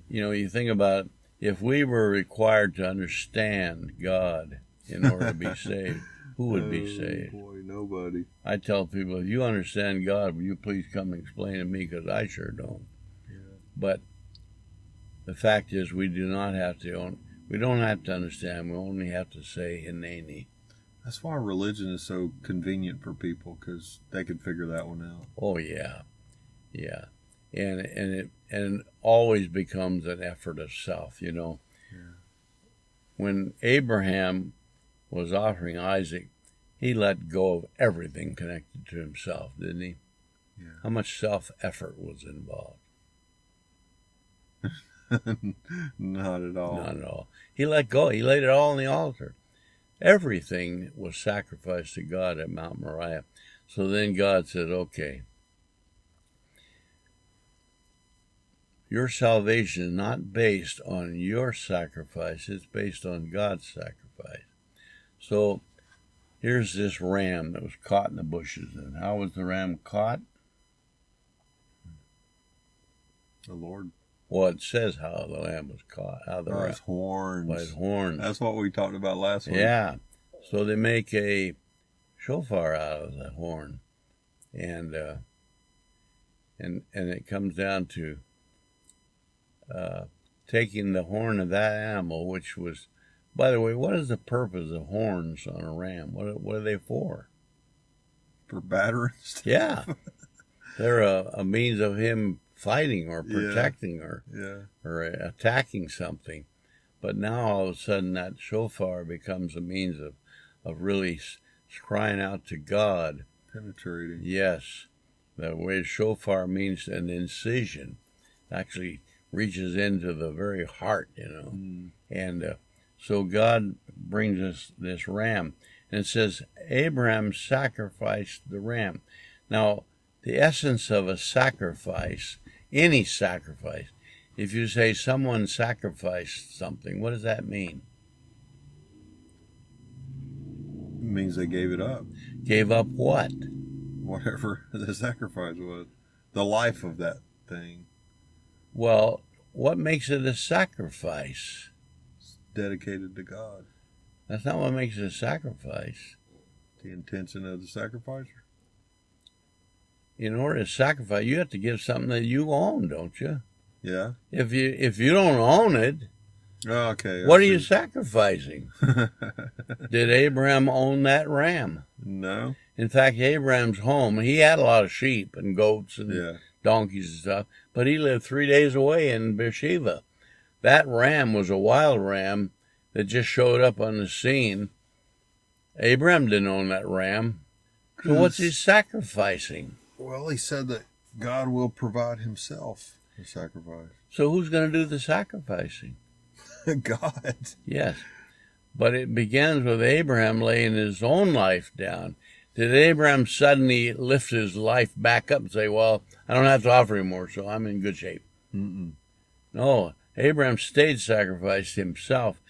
You know, you think about it, if we were required to understand God in order to be saved, who would be saved? Boy, nobody. I tell people, if you understand God, will you please come and explain to me, because I sure don't. Yeah. But the fact is, we don't have to understand. We only have to say heneni. That's why religion is so convenient for people, because they can figure that one out. Oh yeah, and it always becomes an effort of self. You know, when Abraham was offering Isaac, he let go of everything connected to himself, didn't he? Yeah. How much self-effort was involved? Not at all. Not at all. He let go. He laid it all on the altar. Everything was sacrificed to God at Mount Moriah. So then God said, okay, your salvation is not based on your sacrifice. It's based on God's sacrifice. So here's this ram that was caught in the bushes. And how was the ram caught? The Lord. Well, it says how the lamb was caught. How the his horns. By his horns. That's what we talked about last week. Yeah. So they make a shofar out of the horn. And it comes down to taking the horn of that animal, which was, by the way, what is the purpose of horns on a ram? What are they for? For battering stuff? Yeah. They're a means of him fighting or protecting or attacking something. But now all of a sudden that shofar becomes a means of really crying out to God. Penetrating. Yes. The way shofar means an incision. Actually reaches into the very heart, you know. Mm. And so God brings us this ram. And it says, Abraham sacrificed the ram. Now, the essence of a sacrifice, any sacrifice, if you say someone sacrificed something, what does that mean? means they gave it up. Gave up what? Whatever the sacrifice was. The life of that thing. Well, what makes it a sacrifice? It's dedicated to God. That's not what makes it a sacrifice. The intention of the sacrificer. In order to sacrifice, you have to give something that you own, don't you? Yeah. If you don't own it, Okay. what are you sacrificing? Did Abraham own that ram? No. In fact, Abraham's home, he had a lot of sheep and goats and donkeys and stuff, but he lived 3 days away in Beersheba. That ram was a wild ram that just showed up on the scene. Abraham didn't own that ram. So what's he sacrificing? Well, he said that God will provide himself a sacrifice. So who's going to do the sacrificing? God. Yes. But it begins with Abraham laying his own life down. Did Abraham suddenly lift his life back up and say, well, I don't have to offer anymore, so I'm in good shape? Mm-mm. No, Abraham stayed sacrificed himself.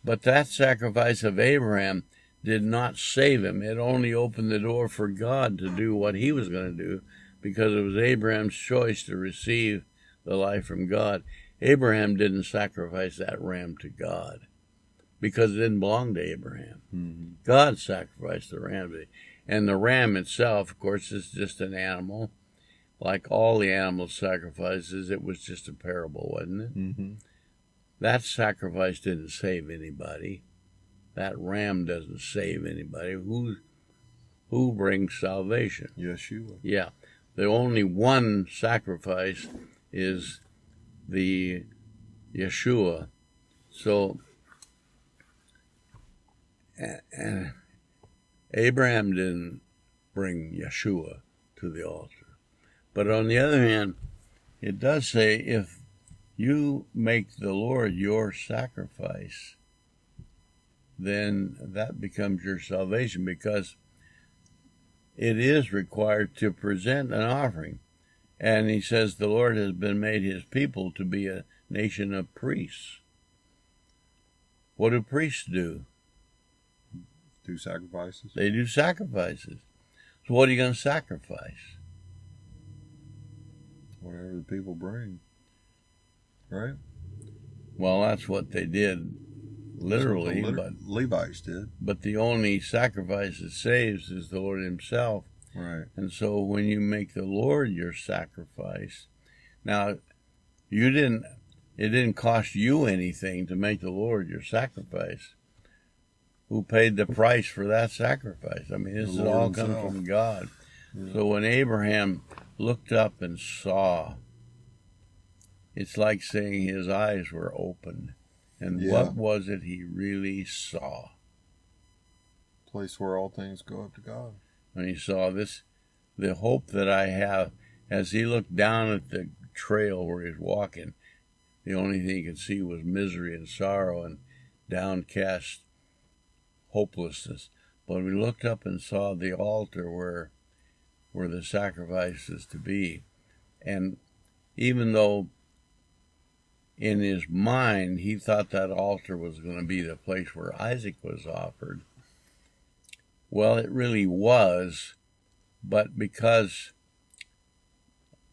But that sacrifice of Abraham did not save him. It only opened the door for God to do what he was going to do, because it was Abraham's choice to receive the life from God. Abraham didn't sacrifice that ram to God because it didn't belong to Abraham. Mm-hmm. God sacrificed the ram. And the ram itself, of course, is just an animal. Like all the animal sacrifices, it was just a parable, wasn't it? Mm-hmm. That sacrifice didn't save anybody. That ram doesn't save anybody. Who brings salvation? Yeshua. Yeah. The only one sacrifice is the Yeshua. So, and Abraham didn't bring Yeshua to the altar. But on the other hand, it does say, if you make the Lord your sacrifice, then that becomes your salvation, because it is required to present an offering. And he says the Lord has been made his people to be a nation of priests. What do priests do? Do sacrifices. They do sacrifices. So what are you going to sacrifice? Whatever the people bring. Right? Well, that's what they did, literally. But Levites did. But the only sacrifice that saves is the Lord himself. Right. And so when you make the Lord your sacrifice, now it didn't cost you anything to make the Lord your sacrifice. Who paid the price for that sacrifice? I mean, this all comes from God. Yeah. So when Abraham looked up and saw, it's like saying his eyes were opened. And what was it he really saw? Place where all things go up to God. When he saw this, the hope that I have, as he looked down at the trail where he was walking, the only thing he could see was misery and sorrow and downcast hopelessness. But when he looked up and saw the altar where the sacrifice is to be, and even though in his mind he thought that altar was going to be the place where Isaac was offered, well, it really was, but because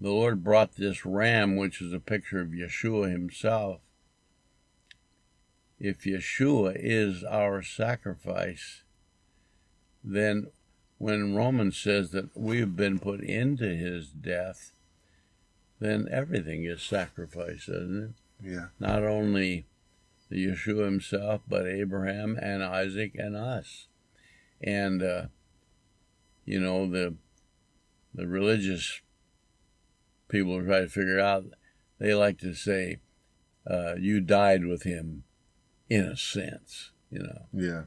the Lord brought this ram, which is a picture of Yeshua himself, if Yeshua is our sacrifice, then when Romans says that we've been put into his death, then everything is sacrifice, isn't it? Yeah. Not only the Yeshua himself, but Abraham and Isaac and us. And, the religious people who try to figure out, they like to say, you died with him in a sense, Yeah.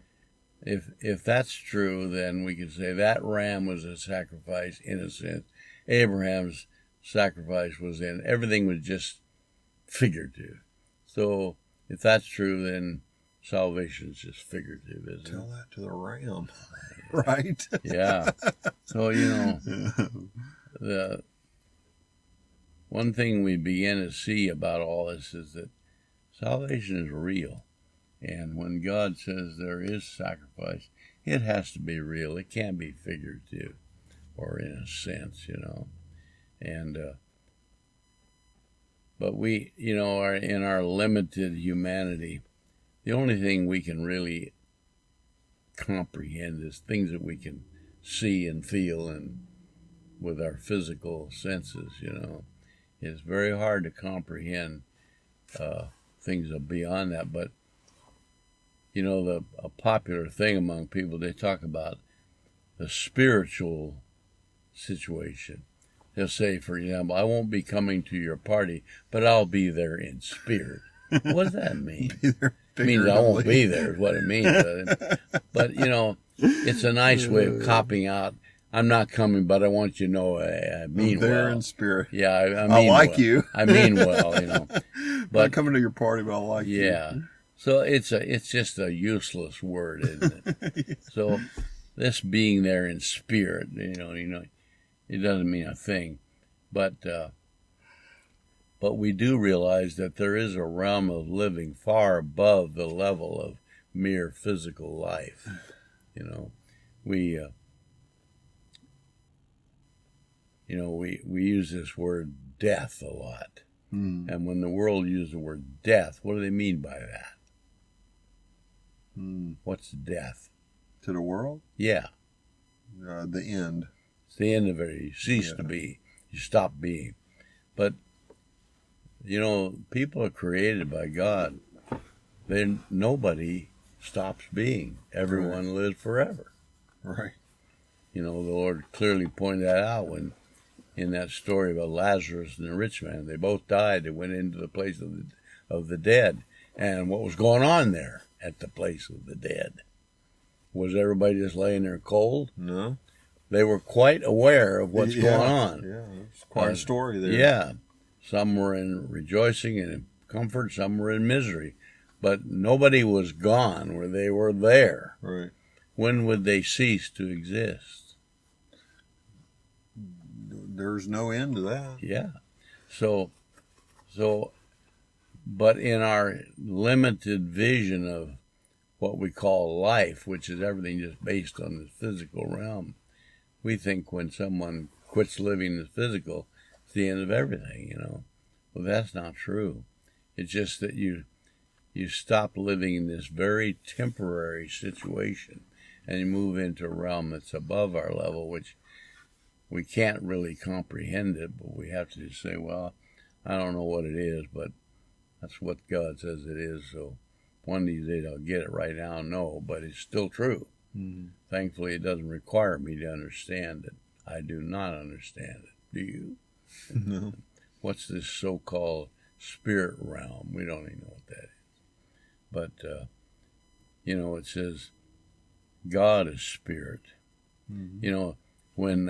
If that's true, then we could say that ram was a sacrifice in a sense. Abraham's sacrifice was everything was just figurative. So if that's true, then salvation is just figurative, isn't it? Tell that to the ram, right? Yeah. So, the one thing we begin to see about all this is that salvation is real. And when God says there is sacrifice, it has to be real. It can't be figurative or in a sense, And but we, are in our limited humanity, the only thing we can really comprehend is things that we can see and feel and with our physical senses, It's very hard to comprehend things beyond that. But, a popular thing among people, they talk about the spiritual situation. They'll say, for example, I won't be coming to your party, but I'll be there in spirit. What does that mean? It means I won't be there is what it means. But, it's a nice way of copying out. I'm not coming, but I want you to know I mean well. There in spirit. Yeah, I mean I like well. you. I mean well, But I'm coming to your party, but I like you. Yeah. So it's just a useless word, isn't it? So this being there in spirit, it doesn't mean a thing. But we do realize that there is a realm of living far above the level of mere physical life. We use this word death a lot. And when the world uses the word death, what do they mean by that? What's death? To the world? Yeah. The end. It's the end of it. You cease to be. You stop being. But, people are created by God. Nobody stops being. Everyone lives forever. Right. The Lord clearly pointed that out when, in that story about Lazarus and the rich man, they both died. They went into the place of the dead. And what was going on there at the place of the dead? Was everybody just laying there cold? No. They were quite aware of what's going on. Yeah, there's quite a story there. Yeah. Some were in rejoicing and in comfort, some were in misery. But nobody was gone where they were there. Right. When would they cease to exist? There's no end to that. Yeah. But in our limited vision of what we call life, which is everything just based on the physical realm, we think when someone quits living the physical, it's the end of everything, Well, that's not true. It's just that you stop living in this very temporary situation and you move into a realm that's above our level, which we can't really comprehend it, but we have to just say, well, I don't know what it is, but that's what God says it is. So one of these days I'll get it. Right now, no, but it's still true. Thankfully, it doesn't require me to understand it. I do not understand it. Do you? No. What's this so-called spirit realm? We don't even know what that is. But, it says God is spirit. When,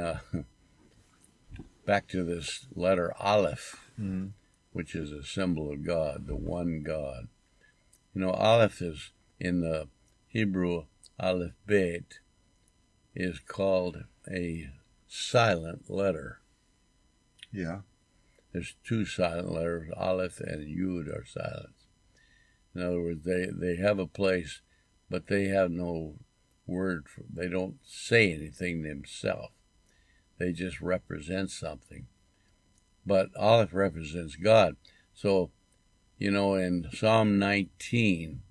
back to this letter Aleph, which is a symbol of God, the one God. Aleph is, in the Hebrew, Aleph Bet, is called a silent letter. Yeah. There's two silent letters, Aleph and Yud are silent. In other words, they have a place, but they have no word. They don't say anything themselves. They just represent something. But Aleph represents God. So, in Psalm 19,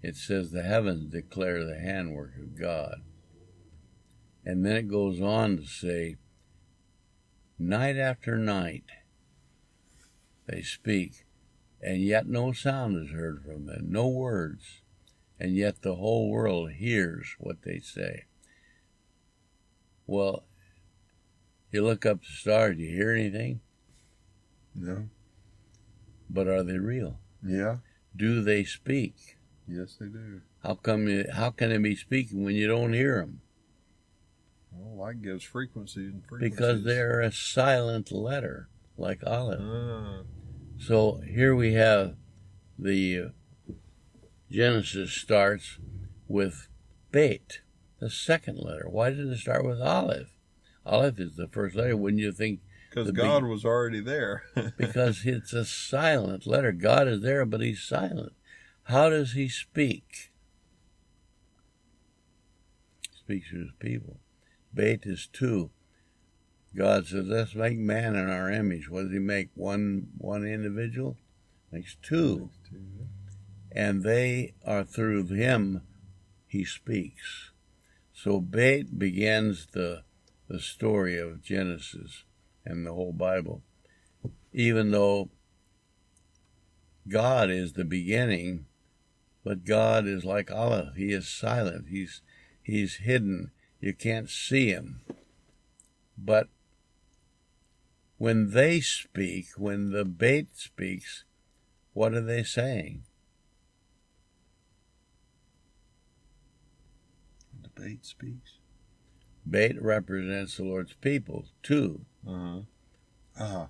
it says the heavens declare the handwork of God. And then it goes on to say, night after night they speak, and yet no sound is heard from them, no words, and yet the whole world hears what they say. Well, you look up the stars, do you hear anything? No. But are they real? Yeah. Do they speak? Yes, they do. How can they be speaking when you don't hear them? Well, light gives frequencies and frequencies. Because they're a silent letter, like Aleph. Ah. So here we have the Genesis starts with Bet, the second letter. Why did it start with Aleph? Aleph is the first letter. Wouldn't you think? Because God was already there. Because it's a silent letter. God is there, but he's silent. How does he speak? speaks to his people. Beit is two. God says, let's make man in our image. What does he make? One individual? Makes two. And they are through him he speaks. So Beit begins the story of Genesis and the whole Bible. Even though God is the beginning, but God is like Aleph. He is silent. He's hidden. You can't see him. But when they speak, when the Beit speaks, what are they saying? The Beit speaks. Beit represents the Lord's people, too.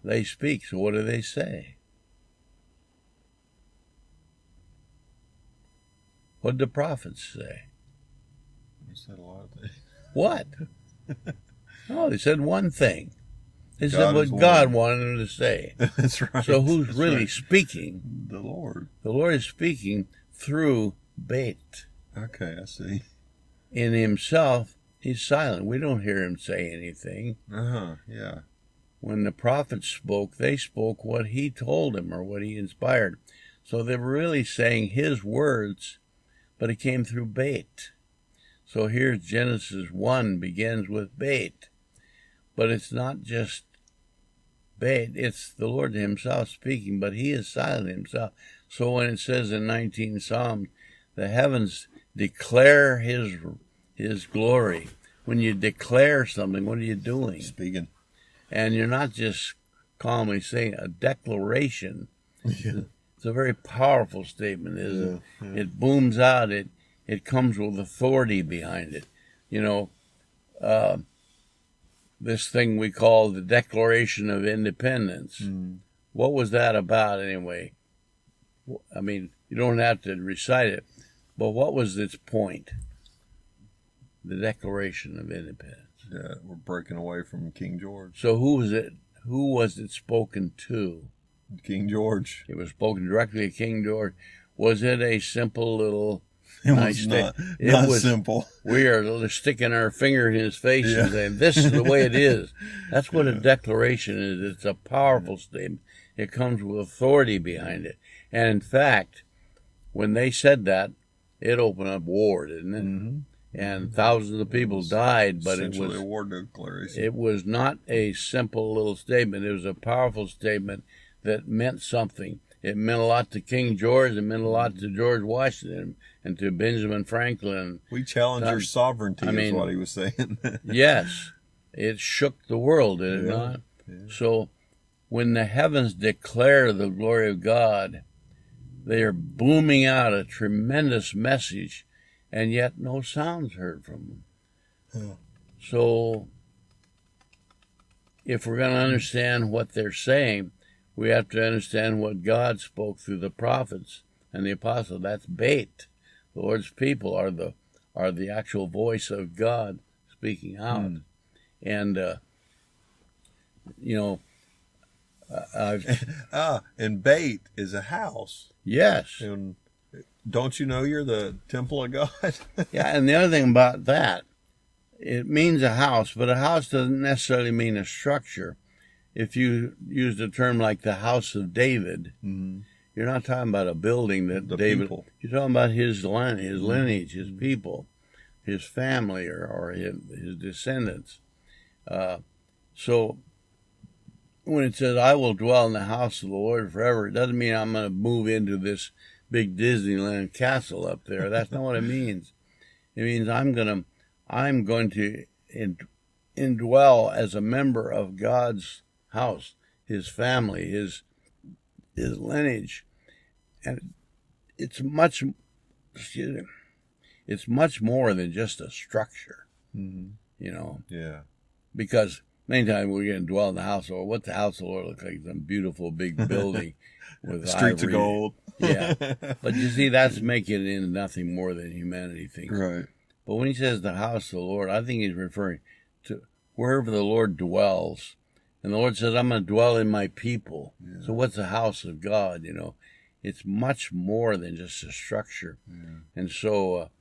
They speak, so what do they say? What did the prophets say? They said a lot of things. What? No, they said one thing. They God said what is God one. wanted them to say. That's right. So who's That's really right. speaking? The Lord. The Lord is speaking through Beit. Okay, I see. In himself, he's silent. We don't hear him say anything. Yeah. When the prophets spoke, they spoke what he told them or what he inspired. So they were really saying his words, but it came through Beit. So here Genesis 1 begins with Beit. But it's not just Beit, it's the Lord himself speaking, but he is silent himself. So when it says in 19 Psalms, the heavens declare his glory. When you declare something, what are you doing? Speaking. And you're not just calmly saying a declaration. Yeah. It's a very powerful statement, isn't it? Yeah. It booms out. It comes with authority behind it. You know, this thing we call the Declaration of Independence. What was that about anyway? I mean, you don't have to recite it, but what was its point? The Declaration of Independence. Yeah, we're breaking away from King George. So who was it? Who was it spoken to? King George. It was spoken directly to King George. Was it a simple little It nice was thing? not simple. We are sticking our finger in his face and saying, this is the way it is. That's what a declaration is. It's a powerful statement. It comes with authority behind it. And in fact, when they said that, it opened up war, didn't it? Mm-hmm. And thousands of people died, but it was a war declaration. It was not a simple little statement. It was a powerful statement that meant something. It meant a lot to King George. It meant a lot to George Washington and to Benjamin Franklin. We challenge your sovereignty, is what he was saying. Yes. It shook the world, did it not? Yeah. So when the heavens declare the glory of God, they are booming out a tremendous message, and yet no sound's heard from them. So if we're going to understand what they're saying, we have to understand what God spoke through the prophets and the apostles. That's Beit. The Lord's people are the actual voice of God speaking out. And and Beit is a house. Yes. And don't you know you're the temple of God? Yeah, and the other thing about that, it means a house, but a house doesn't necessarily mean a structure. If you use the term like the house of David, you're not talking about a building that David. People. You're talking about his lineage, his people, his family, or his descendants. So when it says, "I will dwell in the house of the Lord forever," it doesn't mean I'm going to move into this big Disneyland castle up there. That's not what it means. It means I'm going to indwell as a member of God's house, his family, his lineage. And it's much more than just a structure, you know. Yeah. Because many times we're going to dwell in the house, or what's the house of the Lord look like? Some beautiful big building with streets ivory. of gold. Yeah. But you see, that's making it into nothing more than humanity thinks. Right. But when he says the house of the Lord, I think he's referring to wherever the Lord dwells. And the Lord says, I'm going to dwell in my people. Yeah. So what's the house of God, you know? It's much more than just a structure. Yeah. And so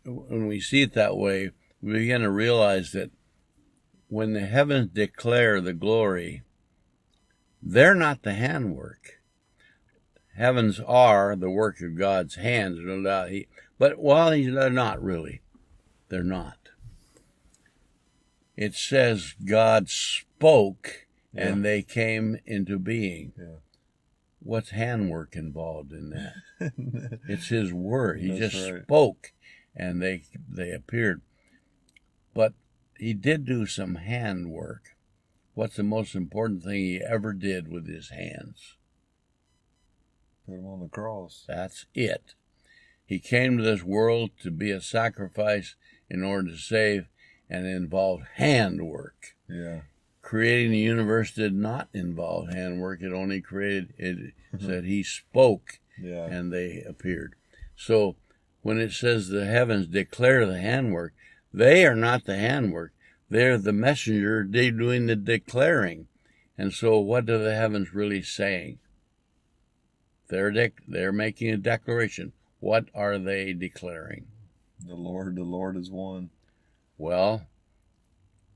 when we see it that way, we begin to realize that when the heavens declare the glory, they're not the handwork. Heavens are the work of God's hands, no doubt. But they're not really. They're not. It says God spoke and they came into being. Yeah. What's handwork involved in that? It's his word. He That's just right. spoke and they appeared. But he did do some handwork. What's the most important thing he ever did with his hands? Put him on the cross. That's it. He came to this world to be a sacrifice in order to save, and it involved handwork. Yeah. Creating the universe did not involve handwork. It only said he spoke and they appeared. So when it says the heavens declare the handwork, they are not the handwork. They're the messenger doing the declaring. And so what are the heavens really saying? They're making a declaration. What are they declaring? The Lord is one. Well,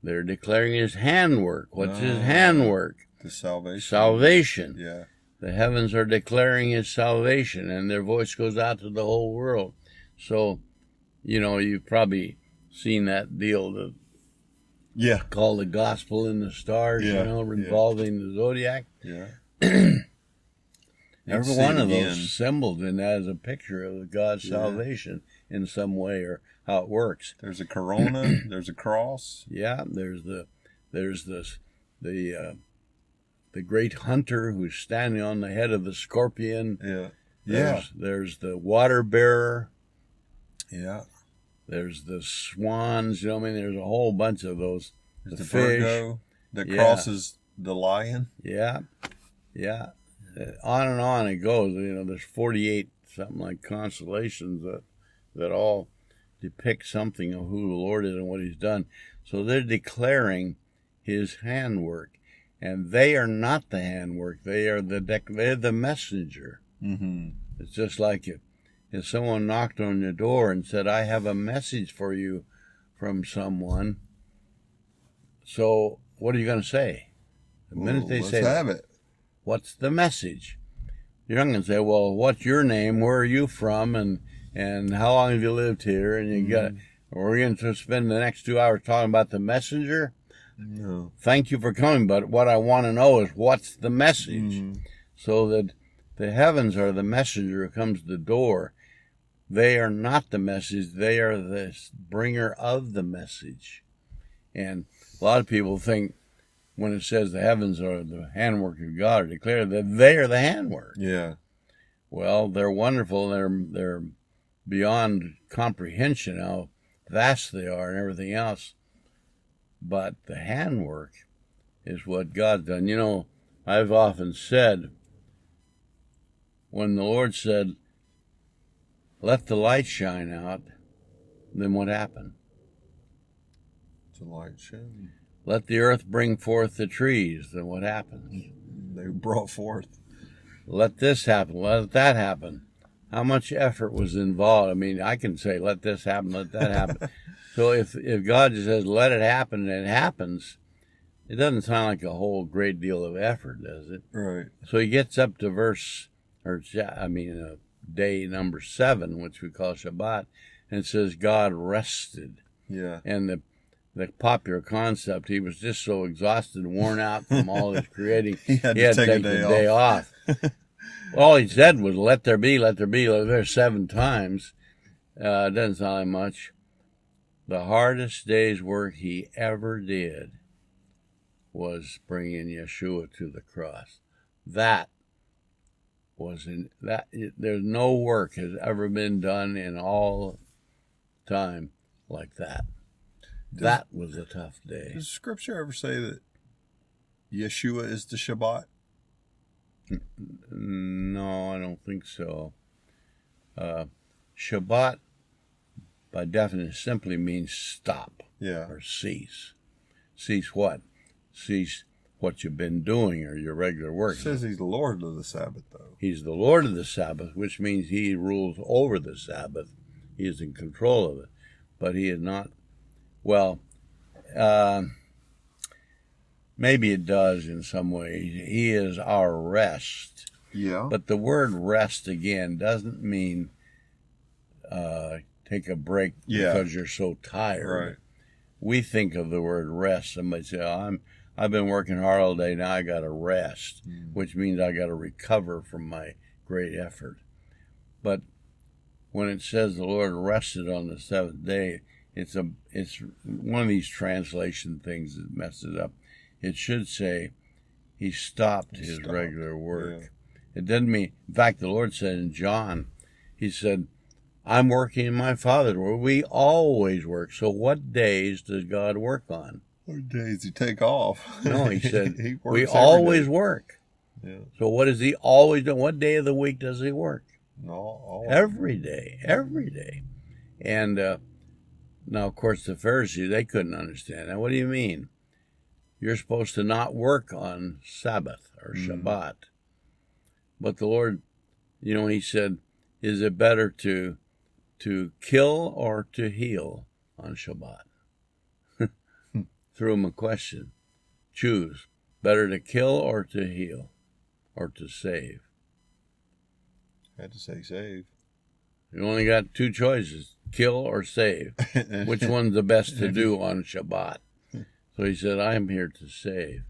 they're declaring his handwork. What's his handwork? The salvation. Salvation. Yeah. The heavens are declaring his salvation, and their voice goes out to the whole world. So, you've probably seen that deal called the Gospel in the Stars, involving the zodiac. Yeah. Every one of those symbols in that is a picture of God's salvation in some way, or how it works. There's a corona. There's a cross. Yeah, there's the great hunter who's standing on the head of the scorpion. Yeah. There's the water bearer. Yeah. There's the swans. There's a whole bunch of those. There's the fish. Virgo that crosses the lion. Yeah. Yeah. On and on it goes. There's 48 something like constellations that all depict something of who the Lord is and what he's done. So they're declaring his handwork, and they are not the handwork. They are they're the messenger. Mm-hmm. It's just like if someone knocked on your door and said, "I have a message for you from someone." So what are you going to say? The minute they say, let's have it. What's the message? You're not going to say, well, what's your name? Where are you from? And how long have you lived here? And we're going to spend the next 2 hours talking about the messenger? No. Thank you for coming, but what I want to know is what's the message? So that the heavens are the messenger who comes to the door. They are not the message. They are the bringer of the message. And a lot of people think, when it says the heavens are the handwork of God, or declare that they are the handwork. Yeah. Well, they're wonderful. They're beyond comprehension how vast they are and everything else. But the handwork is what God's done. I've often said, when the Lord said, "Let the light shine out," then what happened? The light shone. Let the earth bring forth the trees, then what happens? They brought forth. Let this happen, let that happen. How much effort was involved? I mean, I can say, let this happen, let that happen. So if God just says, let it happen, and it happens, it doesn't sound like a whole great deal of effort, does it? Right. So he gets up to day number 7, which we call Shabat, and it says God rested. Yeah. And the popular concept, he was just so exhausted and worn out from all his creating, he had to take the day off. All he said was, let there be, let there be, let there 7 times. It doesn't sound like much. The hardest day's work he ever did was bringing Yeshua to the cross. There's no work has ever been done in all time like that. That was a tough day. Does Scripture ever say that Yeshua is the Shabbat? No, I don't think so. Shabbat, by definition, simply means stop or cease. Cease what? Cease what you've been doing or your regular work. It says he's the Lord of the Sabbath, though. He's the Lord of the Sabbath, which means he rules over the Sabbath. He is in control of it. But he is not Well, maybe it does in some ways. He is our rest. Yeah. But the word rest, again, doesn't mean take a break because you're so tired. Right. We think of the word rest. Somebody say, I've been working hard all day, now I got to rest, which means I got to recover from my great effort. But when it says the Lord rested on the seventh day, it's one of these translation things that messes it up. It should say he stopped his regular work. Yeah. It doesn't mean, in fact, the Lord said in John, he said, I'm working in my Father's work. We always work. So what days does God work on? What days he take off? No, he said, we always work. Yeah. So what does he always do? What day of the week does he work? No, every day. And now, of course, the Pharisees, they couldn't understand that. What do you mean? You're supposed to not work on Sabbath or Shabat. But the Lord, he said, is it better to kill or to heal on Shabbat? Threw him a question. Choose. Better to kill or to heal or to save? I had to say save. You only got two choices, kill or save. Which one's the best to do on Shabbat? So he said, I am here to save.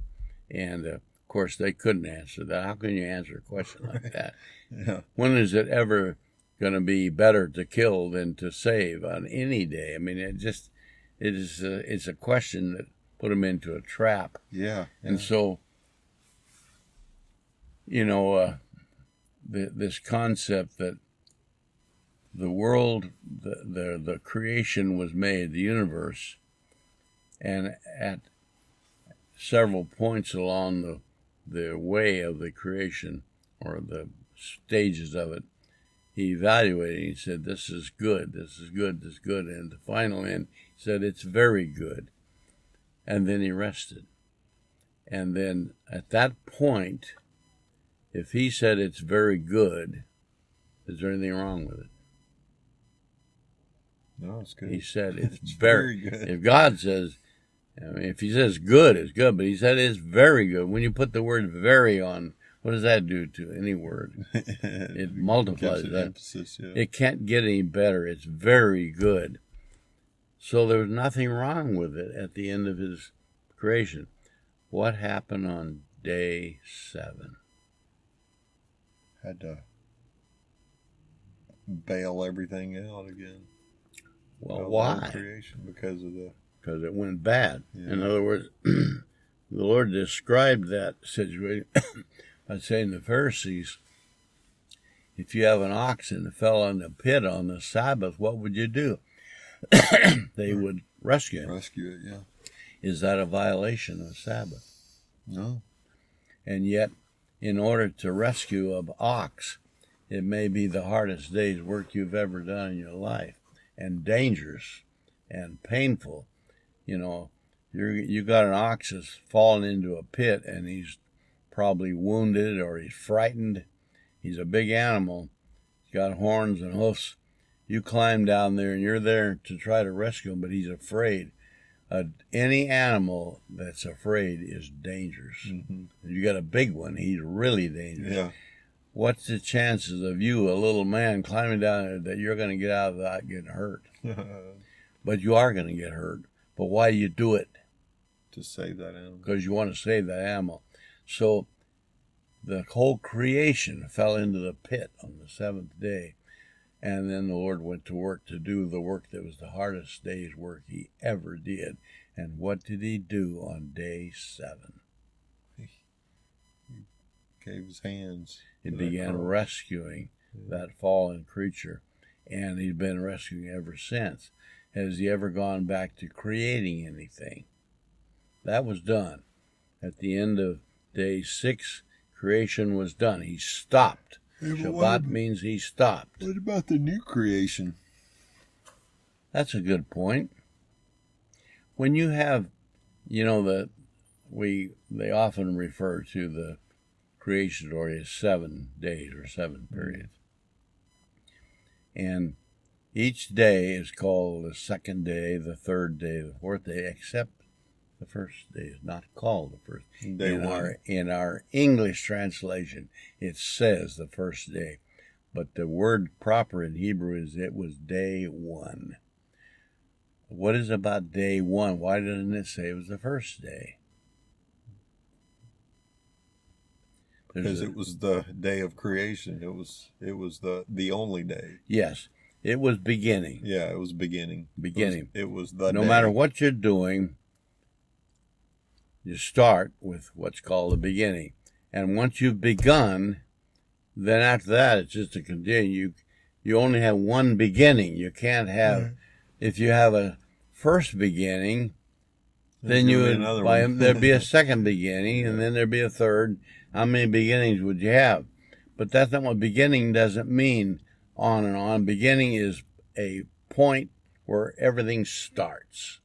And, of course, they couldn't answer that. How can you answer a question like that? Yeah. When is it ever going to be better to kill than to save on any day? I mean, it's a question that put them into a trap. Yeah. And so, this concept that the world, the creation was made, the universe, and at several points along the way of the creation or the stages of it, he evaluated. He said, this is good, this is good, this is good. And the final end, he said, it's very good. And then he rested. And then at that point, if he said it's very good, is there anything wrong with it? No, it's good. He said it's very good. If God says, if he says good, it's good, but he said it's very good. When you put the word very on, what does that do to any word? It multiplies that. Emphasis, yeah. It can't get any better. It's very good. So there was nothing wrong with it at the end of his creation. What happened on day 7? Had to bail everything out again. Well, why? Creation because it went bad. Yeah. In other words, the Lord described that situation by saying to the Pharisees, if you have an oxen that fell in the pit on the Sabbath, what would you do? They would rescue it. Rescue it, yeah. Is that a violation of Sabbath? No. And yet, in order to rescue an ox, it may be the hardest day's work you've ever done in your life, and dangerous and painful. You got an ox that's fallen into a pit, and he's probably wounded or he's frightened. He's a big animal. He's got horns and hoofs. You climb down there, and you're there to try to rescue him, but he's afraid. Any animal that's afraid is dangerous. Mm-hmm. You got a big one, he's really dangerous. Yeah. What's the chances of you, a little man, climbing down there that you're going to get out without getting hurt? But you are going to get hurt. But why do you do it? To save that animal. Because you want to save that animal. So the whole creation fell into the pit on the 7th day. And then the Lord went to work to do the work that was the hardest day's work he ever did. And what did he do on day 7? He gave his hands. He began rescuing that fallen creature. And he's been rescuing ever since. Has he ever gone back to creating anything? That was done. At the end of day 6, creation was done. He stopped. Shabbat means he stopped. What about the new creation? That's a good point. When you have, they often refer to the creation story as 7 days or 7 periods. And Each day is called the second day, the third day, the fourth day, except the first day is not called the first. Day one. In our English translation, it says the first day. But the word proper in Hebrew is it was day one. What is about day one? Why doesn't it say it was the first day? Because it was the day of creation. It was the only day. Yes, it was beginning. Yeah, it was beginning. Beginning. It was the No day. matter what you're doing, you start with what's called the beginning. And once you've begun, then after that, it's just to continue. You only have one beginning. You can't have, if you have a first beginning, then there'd be a second beginning, and then there'd be a third. How many beginnings would you have? But that's not what beginning doesn't mean, on and on. Beginning is a point where everything starts.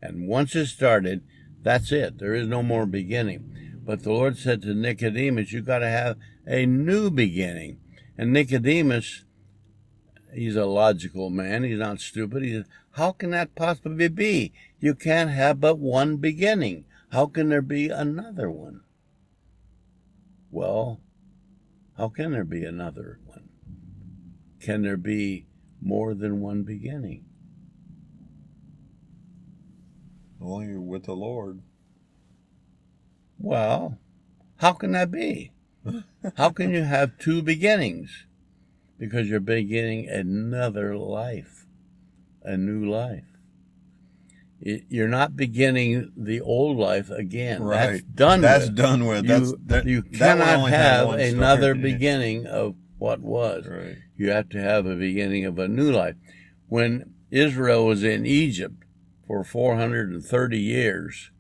And once it started, that's it. There is no more beginning. But the Lord said to Nicodemus, you've got to have a new beginning. And Nicodemus, he's a logical man. He's not stupid. He says, how can that possibly be? You can't have but one beginning. How can there be another one? Well, how can there be another one? Can there be more than one beginning? Only with the Lord. Well, how can that be? How can you have two beginnings? Because you're beginning another life, a new life. You're not beginning the old life again. Right. That's done That's with. done with. You that cannot only have one another start. beginning of what was. Right. You have to have a beginning of a new life. When Israel was in Egypt for 430 years,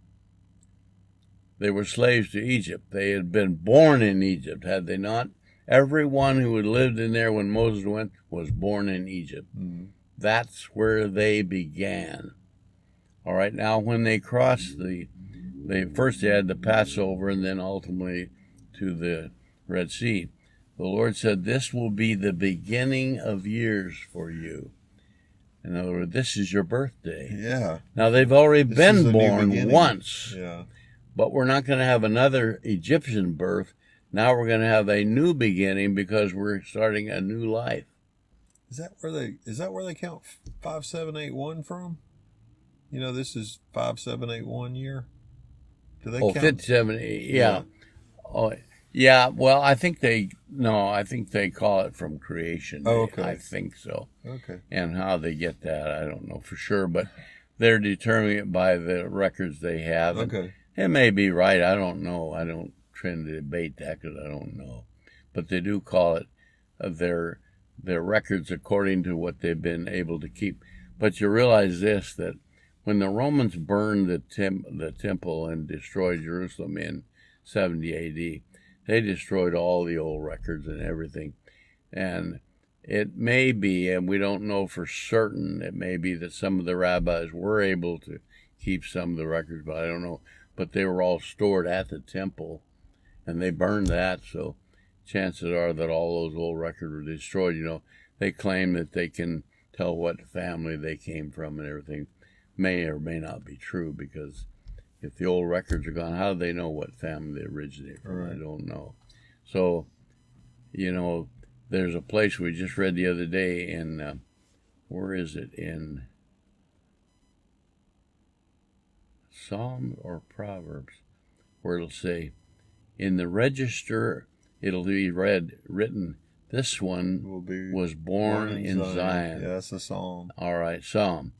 they were slaves to Egypt. They had been born in Egypt, had they not? Everyone who had lived in there when Moses went was born in Egypt. Mm-hmm. That's where they began. All right, now when they crossed they first had the Passover and then ultimately to the Red Sea. The Lord said, this will be the beginning of years for you. In other words, this is your birthday. Yeah. Now, they've already been born once. Yeah. But we're not going to have another Egyptian birth. Now we're going to have a new beginning because we're starting a new life. Is that where they count 5781 from? You know, this is 5781 year. Do they count? 57, yeah. Oh, yeah. Well, I think they call it from creation. Oh, okay. I think so. Okay. And how they get that, I don't know for sure, but they're determining it by the records they have. Okay. It may be right. I don't know. I don't tend to debate that because I don't know. But they do call it their records according to what they've been able to keep. But you realize this, that when the Romans burned the temple and destroyed Jerusalem in 70 A.D., they destroyed all the old records and everything. And it may be, and we don't know for certain, it may be that some of the rabbis were able to keep some of the records, but I don't know. But they were all stored at the temple, and they burned that, so chances are that all those old records were destroyed. You know, they claim that they can tell what family they came from and everything. May or may not be true, because if the old records are gone, how do they know what family they originate from? Right. I don't know. So, you know, there's a place we just read the other day in, where is it? In Psalm or Proverbs, where it'll say, in the register, it'll be written, this one was born in Zion. Yeah, that's a psalm. All right, Psalm.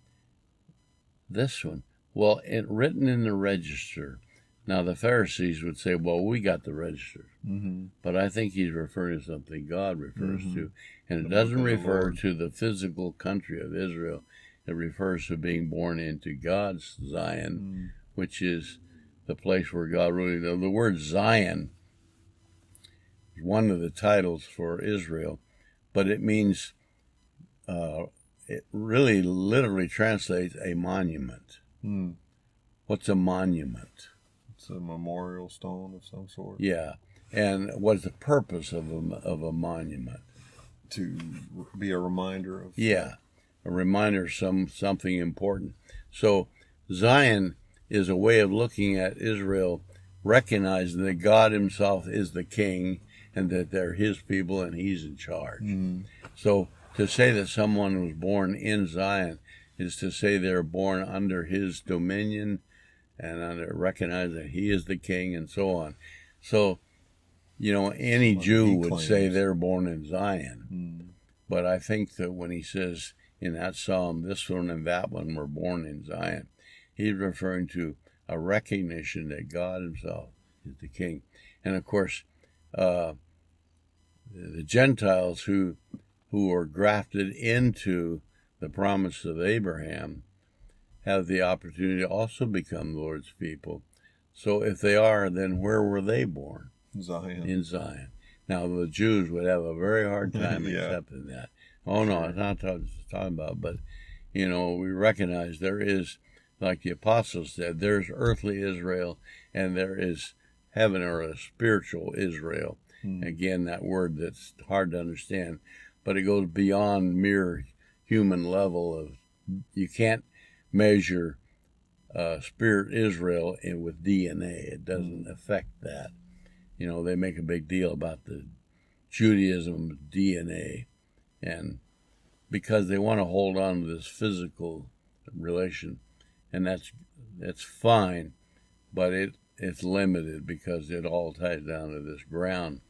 This one. Well, written in the register. Now, the Pharisees would say, well, we got the register. Mm-hmm. But I think he's referring to something God refers to. And it doesn't refer to the physical country of Israel. It refers to being born into God's Zion, which is the place where God really... The word Zion is one of the titles for Israel, but it means... it really literally translates a monument. What's a monument? It's a memorial stone of some sort. Yeah. And what's the purpose of a monument? To be a reminder of... Yeah. a reminder of something important. So Zion is a way of looking at Israel, recognizing that God himself is the king and that they're his people and he's in charge. So to say that someone was born in Zion is to say they're born under his dominion and recognize that he is the king and so on. So, any Jew would say they're born in Zion. But I think that when he says in that psalm, this one and that one were born in Zion, he's referring to a recognition that God himself is the king. And of course, the Gentiles who are grafted into the promise of Abraham have the opportunity to also become the Lord's people. So if they are, then where were they born? Zion. In Zion. Now the Jews would have a very hard time accepting that. Oh no, it's not what it's talking about, but we recognize there is, like the apostles said, there's earthly Israel and there is heaven or a spiritual Israel. Again, that word that's hard to understand, but it goes beyond mere human level of, you can't measure spirit Israel with DNA. It doesn't affect that. They make a big deal about the Judaism DNA, and because they want to hold on to this physical relation, and that's fine, but it's limited because it all ties down to this ground.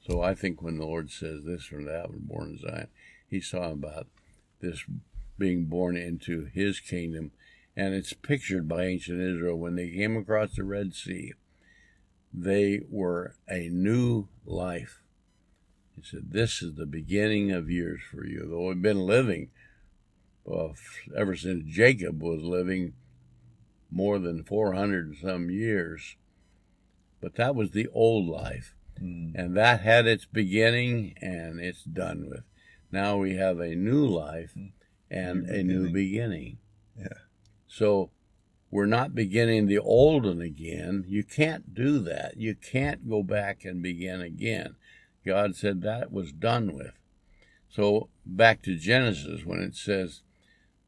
So I think when the Lord says this or that was born in Zion, he's talking about this being born into his kingdom. And it's pictured by ancient Israel. When they came across the Red Sea, they were a new life. He said, this is the beginning of years for you. Though we've been living, ever since Jacob was living, more than 400 and some years. But that was the old life. And that had its beginning and it's done with. Now we have a new life and a new beginning. Yeah. So we're not beginning the old one again. You can't do that. You can't go back and begin again. God said that was done with. So back to Genesis when it says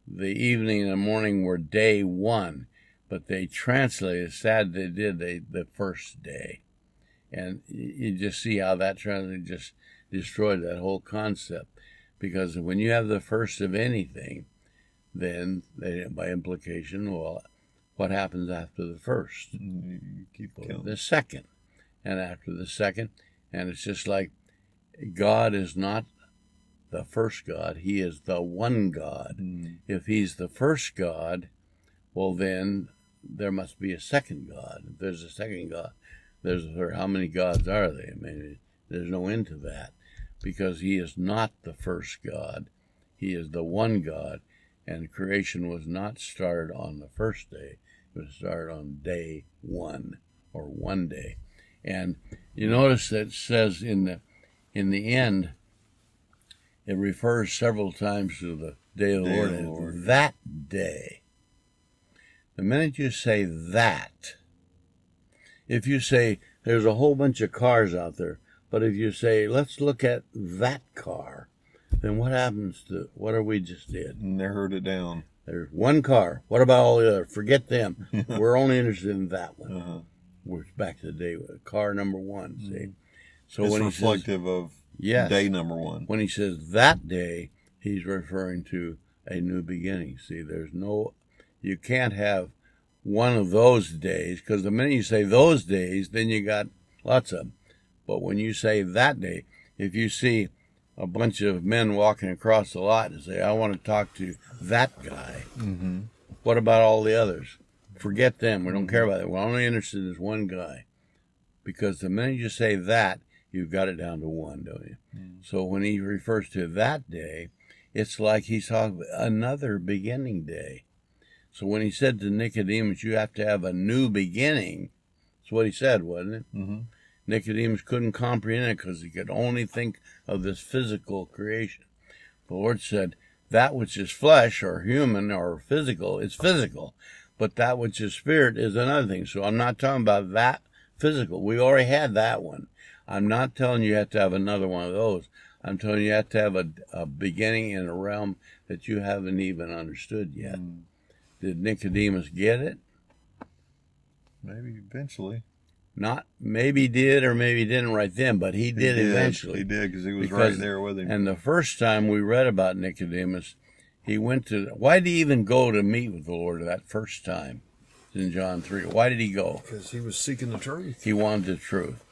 the evening and the morning were day one, but they translated, sad they did, the first day. And you just see how that translation just destroyed that whole concept. Because when you have the first of anything, then by implication, well, what happens after the first? You keep counting. The second. And after the second, and it's just like God is not the first God. He is the one God. If he's the first God, well, then there must be a second God. If there's a second God, there's a third. How many gods are they? I mean, there's no end to that, because he is not the first God. He is the one God, and creation was not started on the first day. It was started on day one, or one day. And you notice that it says in the end, it refers several times to the day of the Lord, and that day. The minute you say that, if you say there's a whole bunch of cars out there, but if you say let's look at that car, then what happens to what we just did? And they herd it down. There's one car. What about all the other? Forget them. We're only interested in that one. We're back to the day car number one. See, so it's when reflective of day number one. When he says that day, he's referring to a new beginning. See, you can't have one of those days, because the minute you say those days, then you got lots of them. But when you say that day, if you see a bunch of men walking across the lot and say, I want to talk to that guy, what about all the others? Forget them. We don't care about it. We're only interested in this one guy. Because the minute you say that, you've got it down to one, don't you? So when he refers to that day, it's like he's talking about another beginning day. So when he said to Nicodemus, you have to have a new beginning, that's what he said, wasn't it? Nicodemus couldn't comprehend it because he could only think of this physical creation. The Lord said, that which is flesh or human or physical is physical, but that which is spirit is another thing. So I'm not talking about that physical. We already had that one. I'm not telling you have to have another one of those. I'm telling you, you have to have a beginning in a realm that you haven't even understood yet. Did Nicodemus get it? Maybe eventually. Not maybe did or maybe didn't right then, but he did eventually. He did because he was right there with him. And the first time we read about Nicodemus, he went to. Why did he even go to meet with the Lord that first time? In John 3. Why did he go? Because he was seeking the truth. He wanted the truth.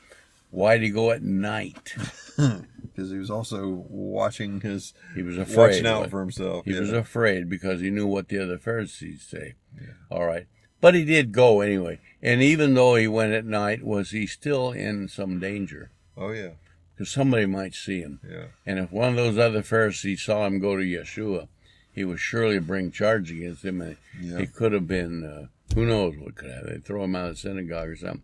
Why did he go at night? Because he was also watching his. He was afraid. Watching out for himself. He was afraid because he knew what the other Pharisees say. Yeah. All right. But he did go anyway. And even though he went at night, was he still in some danger? Oh, yeah. Because somebody might see him. Yeah. And if one of those other Pharisees saw him go to Yeshua, he would surely bring charge against him. And it could have been, who knows what could have. They'd throw him out of the synagogue or something.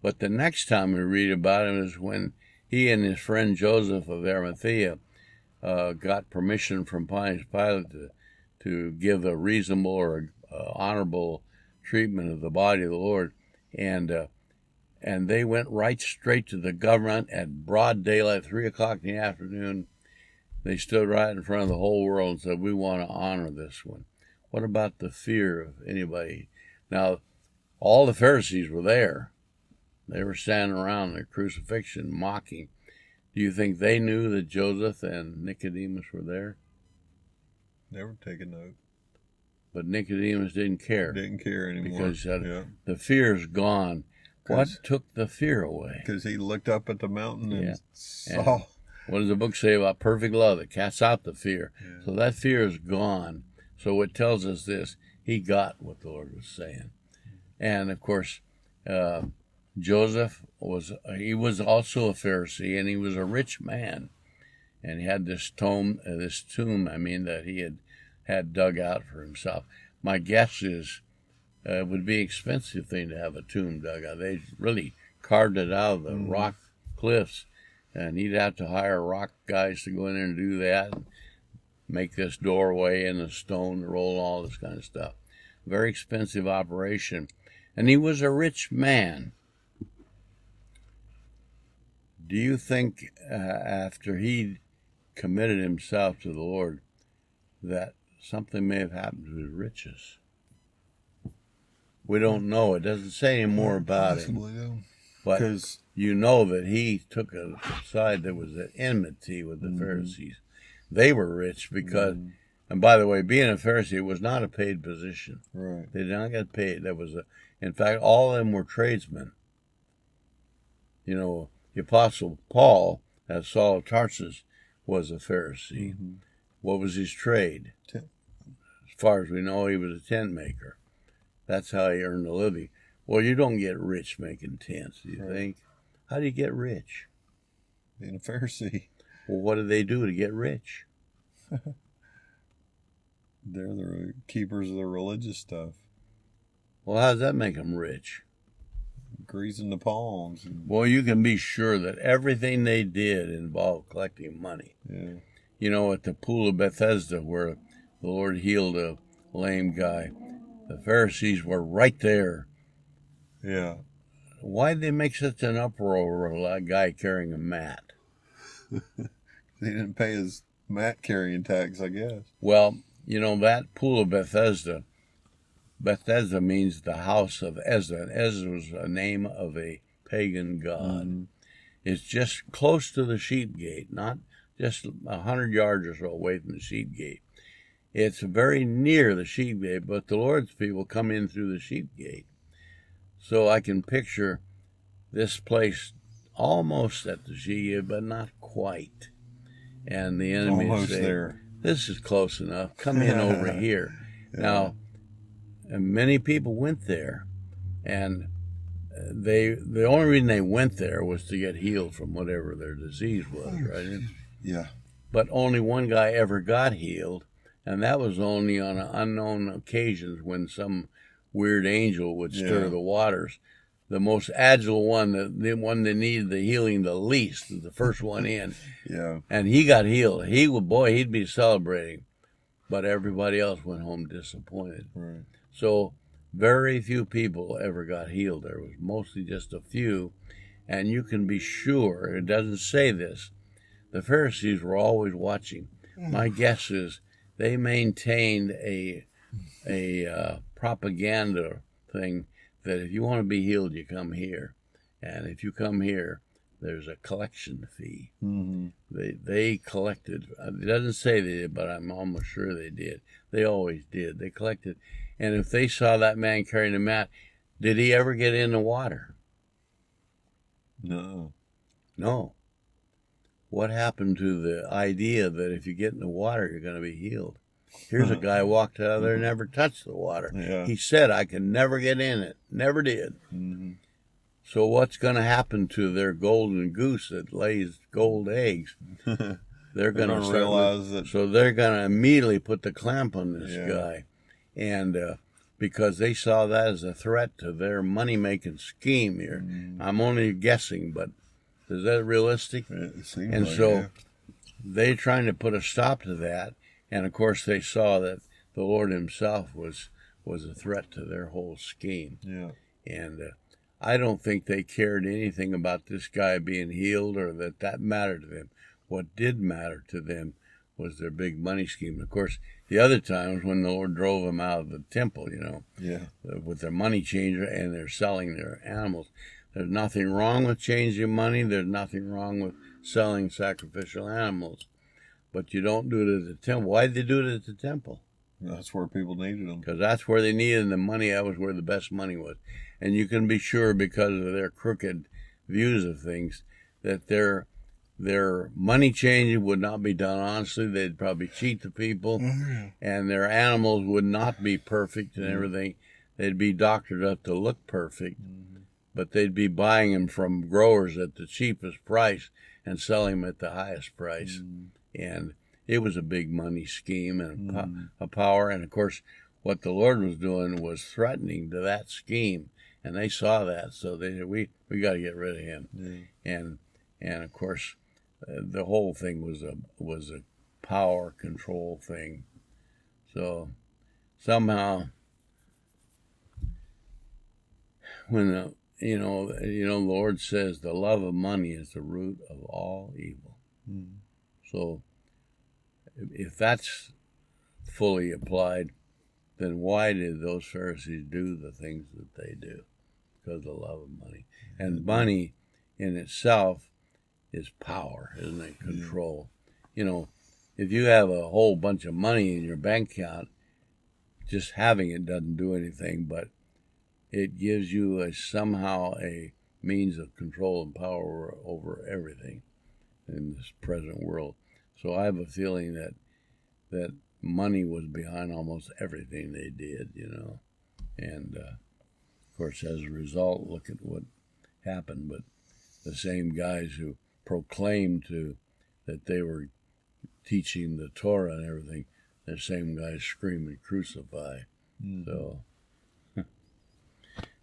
But the next time we read about him is when he and his friend Joseph of Arimathea got permission from Pontius Pilate to give a reasonable or honorable treatment of the body of the Lord, and they went right straight to the government at broad daylight, 3 o'clock in the afternoon. They stood right in front of the whole world and said, "We want to honor this one." What about the fear of anybody? Now, all the Pharisees were there. They were standing around the crucifixion, mocking. Do you think they knew that Joseph and Nicodemus were there? They were taking note. But Nicodemus didn't care. Didn't care anymore. Because the fear's gone. What took the fear away? Because he looked up at the mountain and saw. And what does the book say about perfect love? It casts out the fear. Yeah. So that fear is gone. So it tells us this. He got what the Lord was saying. And, of course, Joseph was also a Pharisee, and he was a rich man. And he had this tomb, that he had dug out for himself. My guess is it would be an expensive thing to have a tomb dug out. They really carved it out of the rock cliffs, and he'd have to hire rock guys to go in there and do that, and make this doorway in the stone, roll all this kind of stuff. Very expensive operation. And he was a rich man. Do you think after he committed himself to the Lord that something may have happened to his riches? We don't know. It doesn't say any more about him. But you know that he took a side that was at enmity with the Pharisees. They were rich because, and by the way, being a Pharisee was not a paid position. Right. They did not get paid. In fact, all of them were tradesmen. You know, the Apostle Paul, as Saul of Tarsus, was a Pharisee. What was his trade? As far as we know, he was a tent maker. That's how he earned a living. Well, you don't get rich making tents, do you think? How do you get rich? Being a Pharisee. Well, what do they do to get rich? They're the keepers of the religious stuff. Well, how does that make them rich? Greasing the palms. Well, you can be sure that everything they did involved collecting money. Yeah. You know, at the pool of Bethesda where the Lord healed a lame guy, the Pharisees were right there. Yeah. Why did they make such an uproar over a guy carrying a mat? He didn't pay his mat carrying tax, I guess. Well, you know, that pool of Bethesda means the house of Ezra. And Ezra was a name of a pagan god. It's just close to the sheep gate, not just 100 yards or so away from the sheep gate. It's very near the sheep gate, but the Lord's people come in through the sheep gate. So I can picture this place almost at the sheep gate, but not quite. And the enemy almost say, there. "This is close enough. Come in over here." Yeah. Now, and many people went there, and the only reason they went there was to get healed from whatever their disease was, right? Yeah. But only one guy ever got healed, and that was only on unknown occasions when some weird angel would stir the waters. The most agile one, the one that needed the healing the least, was the first one in. Yeah. And he got healed. He'd be celebrating. But everybody else went home disappointed. Right. So very few people ever got healed. There was mostly just a few. And you can be sure, it doesn't say this, the Pharisees were always watching. My guess is they maintained a propaganda thing that if you want to be healed, you come here. And if you come here, there's a collection fee. Mm-hmm. They collected. It doesn't say they did, but I'm almost sure they did. They always did. They collected. And if they saw that man carrying a mat, did he ever get in the water? No. No. What happened to the idea that if you get in the water, you're going to be healed? Here's a guy walked out of there and never touched the water. Yeah. He said, I can never get in it. Never did. Mm-hmm. So what's going to happen to their golden goose that lays gold eggs? They're going to realize that. So they're going to immediately put the clamp on this Yeah. guy. And because they saw that as a threat to their money-making scheme here. Mm-hmm. I'm only guessing, but is that realistic? It seems And like, so yeah. they're trying to put a stop to that. And, of course, they saw that the Lord himself was a threat to their whole scheme. Yeah. And I don't think they cared anything about this guy being healed or that mattered to them. What did matter to them was their big money scheme. Of course, the other times when the Lord drove them out of the temple, Yeah. with their money changer and they're selling their animals. There's nothing wrong with changing money. There's nothing wrong with selling sacrificial animals. But you don't do it at the temple. Why did they do it at the temple? That's where people needed them. Because that's where they needed the money. That was where the best money was. And you can be sure, because of their crooked views of things, that their money changing would not be done honestly. They'd probably cheat the people. Mm-hmm. And their animals would not be perfect and everything. They'd be doctored up to look perfect. Mm-hmm. But they'd be buying them from growers at the cheapest price and selling them at the highest price. Mm-hmm. And it was a big money scheme and a power. And, of course, what the Lord was doing was threatening to that scheme. And they saw that, so they said, we got to get rid of him. Mm. And of course, the whole thing was a power control thing. So somehow, when the Lord says the love of money is the root of all evil. Mm. So if that's fully applied, then why did those Pharisees do the things that they do? Because of the love of money. And money in itself is power, isn't it? Control. Yeah. If you have a whole bunch of money in your bank account, just having it doesn't do anything, but it gives you somehow a means of control and power over everything in this present world. So I have a feeling that money was behind almost everything they did, And, of course, as a result, look at what happened. But the same guys who proclaimed that they were teaching the Torah and everything, the same guys screaming, crucify. Mm-hmm. So,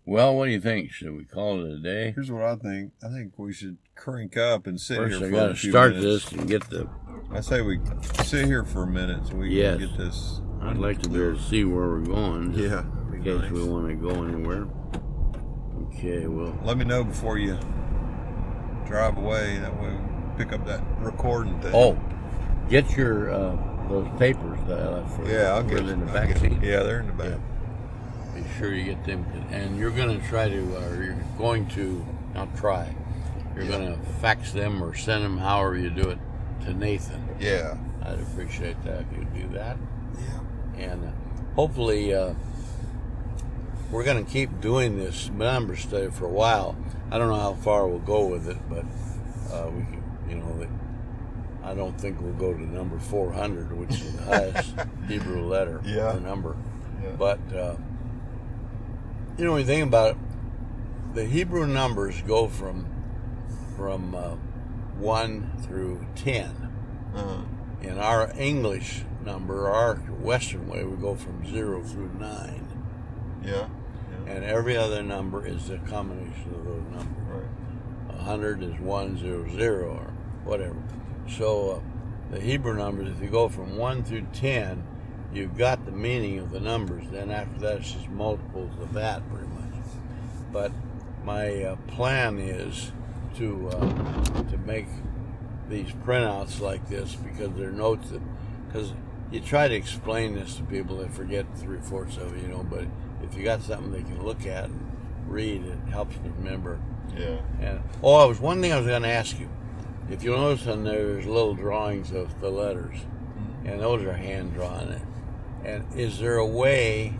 well, what do you think? Should we call it a day? Here's what I think. I think we should crank up and sit First, here for a few start minutes. this and get the... I say we sit here for a minute so we can get this. I'd like to be able to see where we're going. Yeah. In case we want to go anywhere. Okay, well. Let me know before you drive away. That way we pick up that recording thing. Oh, get your those papers that I left for I'll get them in the back seat. Yeah, they're in the back. Yeah. Be sure you get them. And you're going to try to, or you're going to, not try, you're going to fax them or send them, however you do it, to Nathan. Yeah. I'd appreciate that if you'd do that. Yeah. And hopefully we're going to keep doing this number study for a while. I don't know how far we'll go with it, but we can, I don't think we'll go to number 400, which is the highest Hebrew letter or number. Yeah. But, when you think about it, the Hebrew numbers go from 1 through 10. Uh-huh. In our English number, our Western way, we go from 0 through 9. Yeah. And every other number is a combination of those numbers. Right. 100 is 100 or whatever. So the Hebrew numbers, if you go from 1 through 10, you've got the meaning of the numbers. Then after that, it's just multiples of that, pretty much. But my plan is to make these printouts like this because they're notes that, because you try to explain this to people, they forget 3/4 of it, but if you got something they can look at and read, it helps them remember. Yeah. And it was one thing I was going to ask you. If you notice on there's little drawings of the letters, and those are hand drawn. And is there a way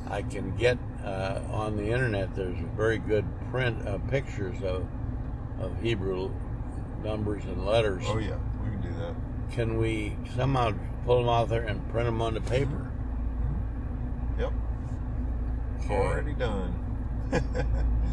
I can get on the internet? There's very good print pictures of Hebrew numbers and letters. Oh yeah, we can do that. Can we somehow pull them out there and print them on the paper? Yep. Okay. Already done.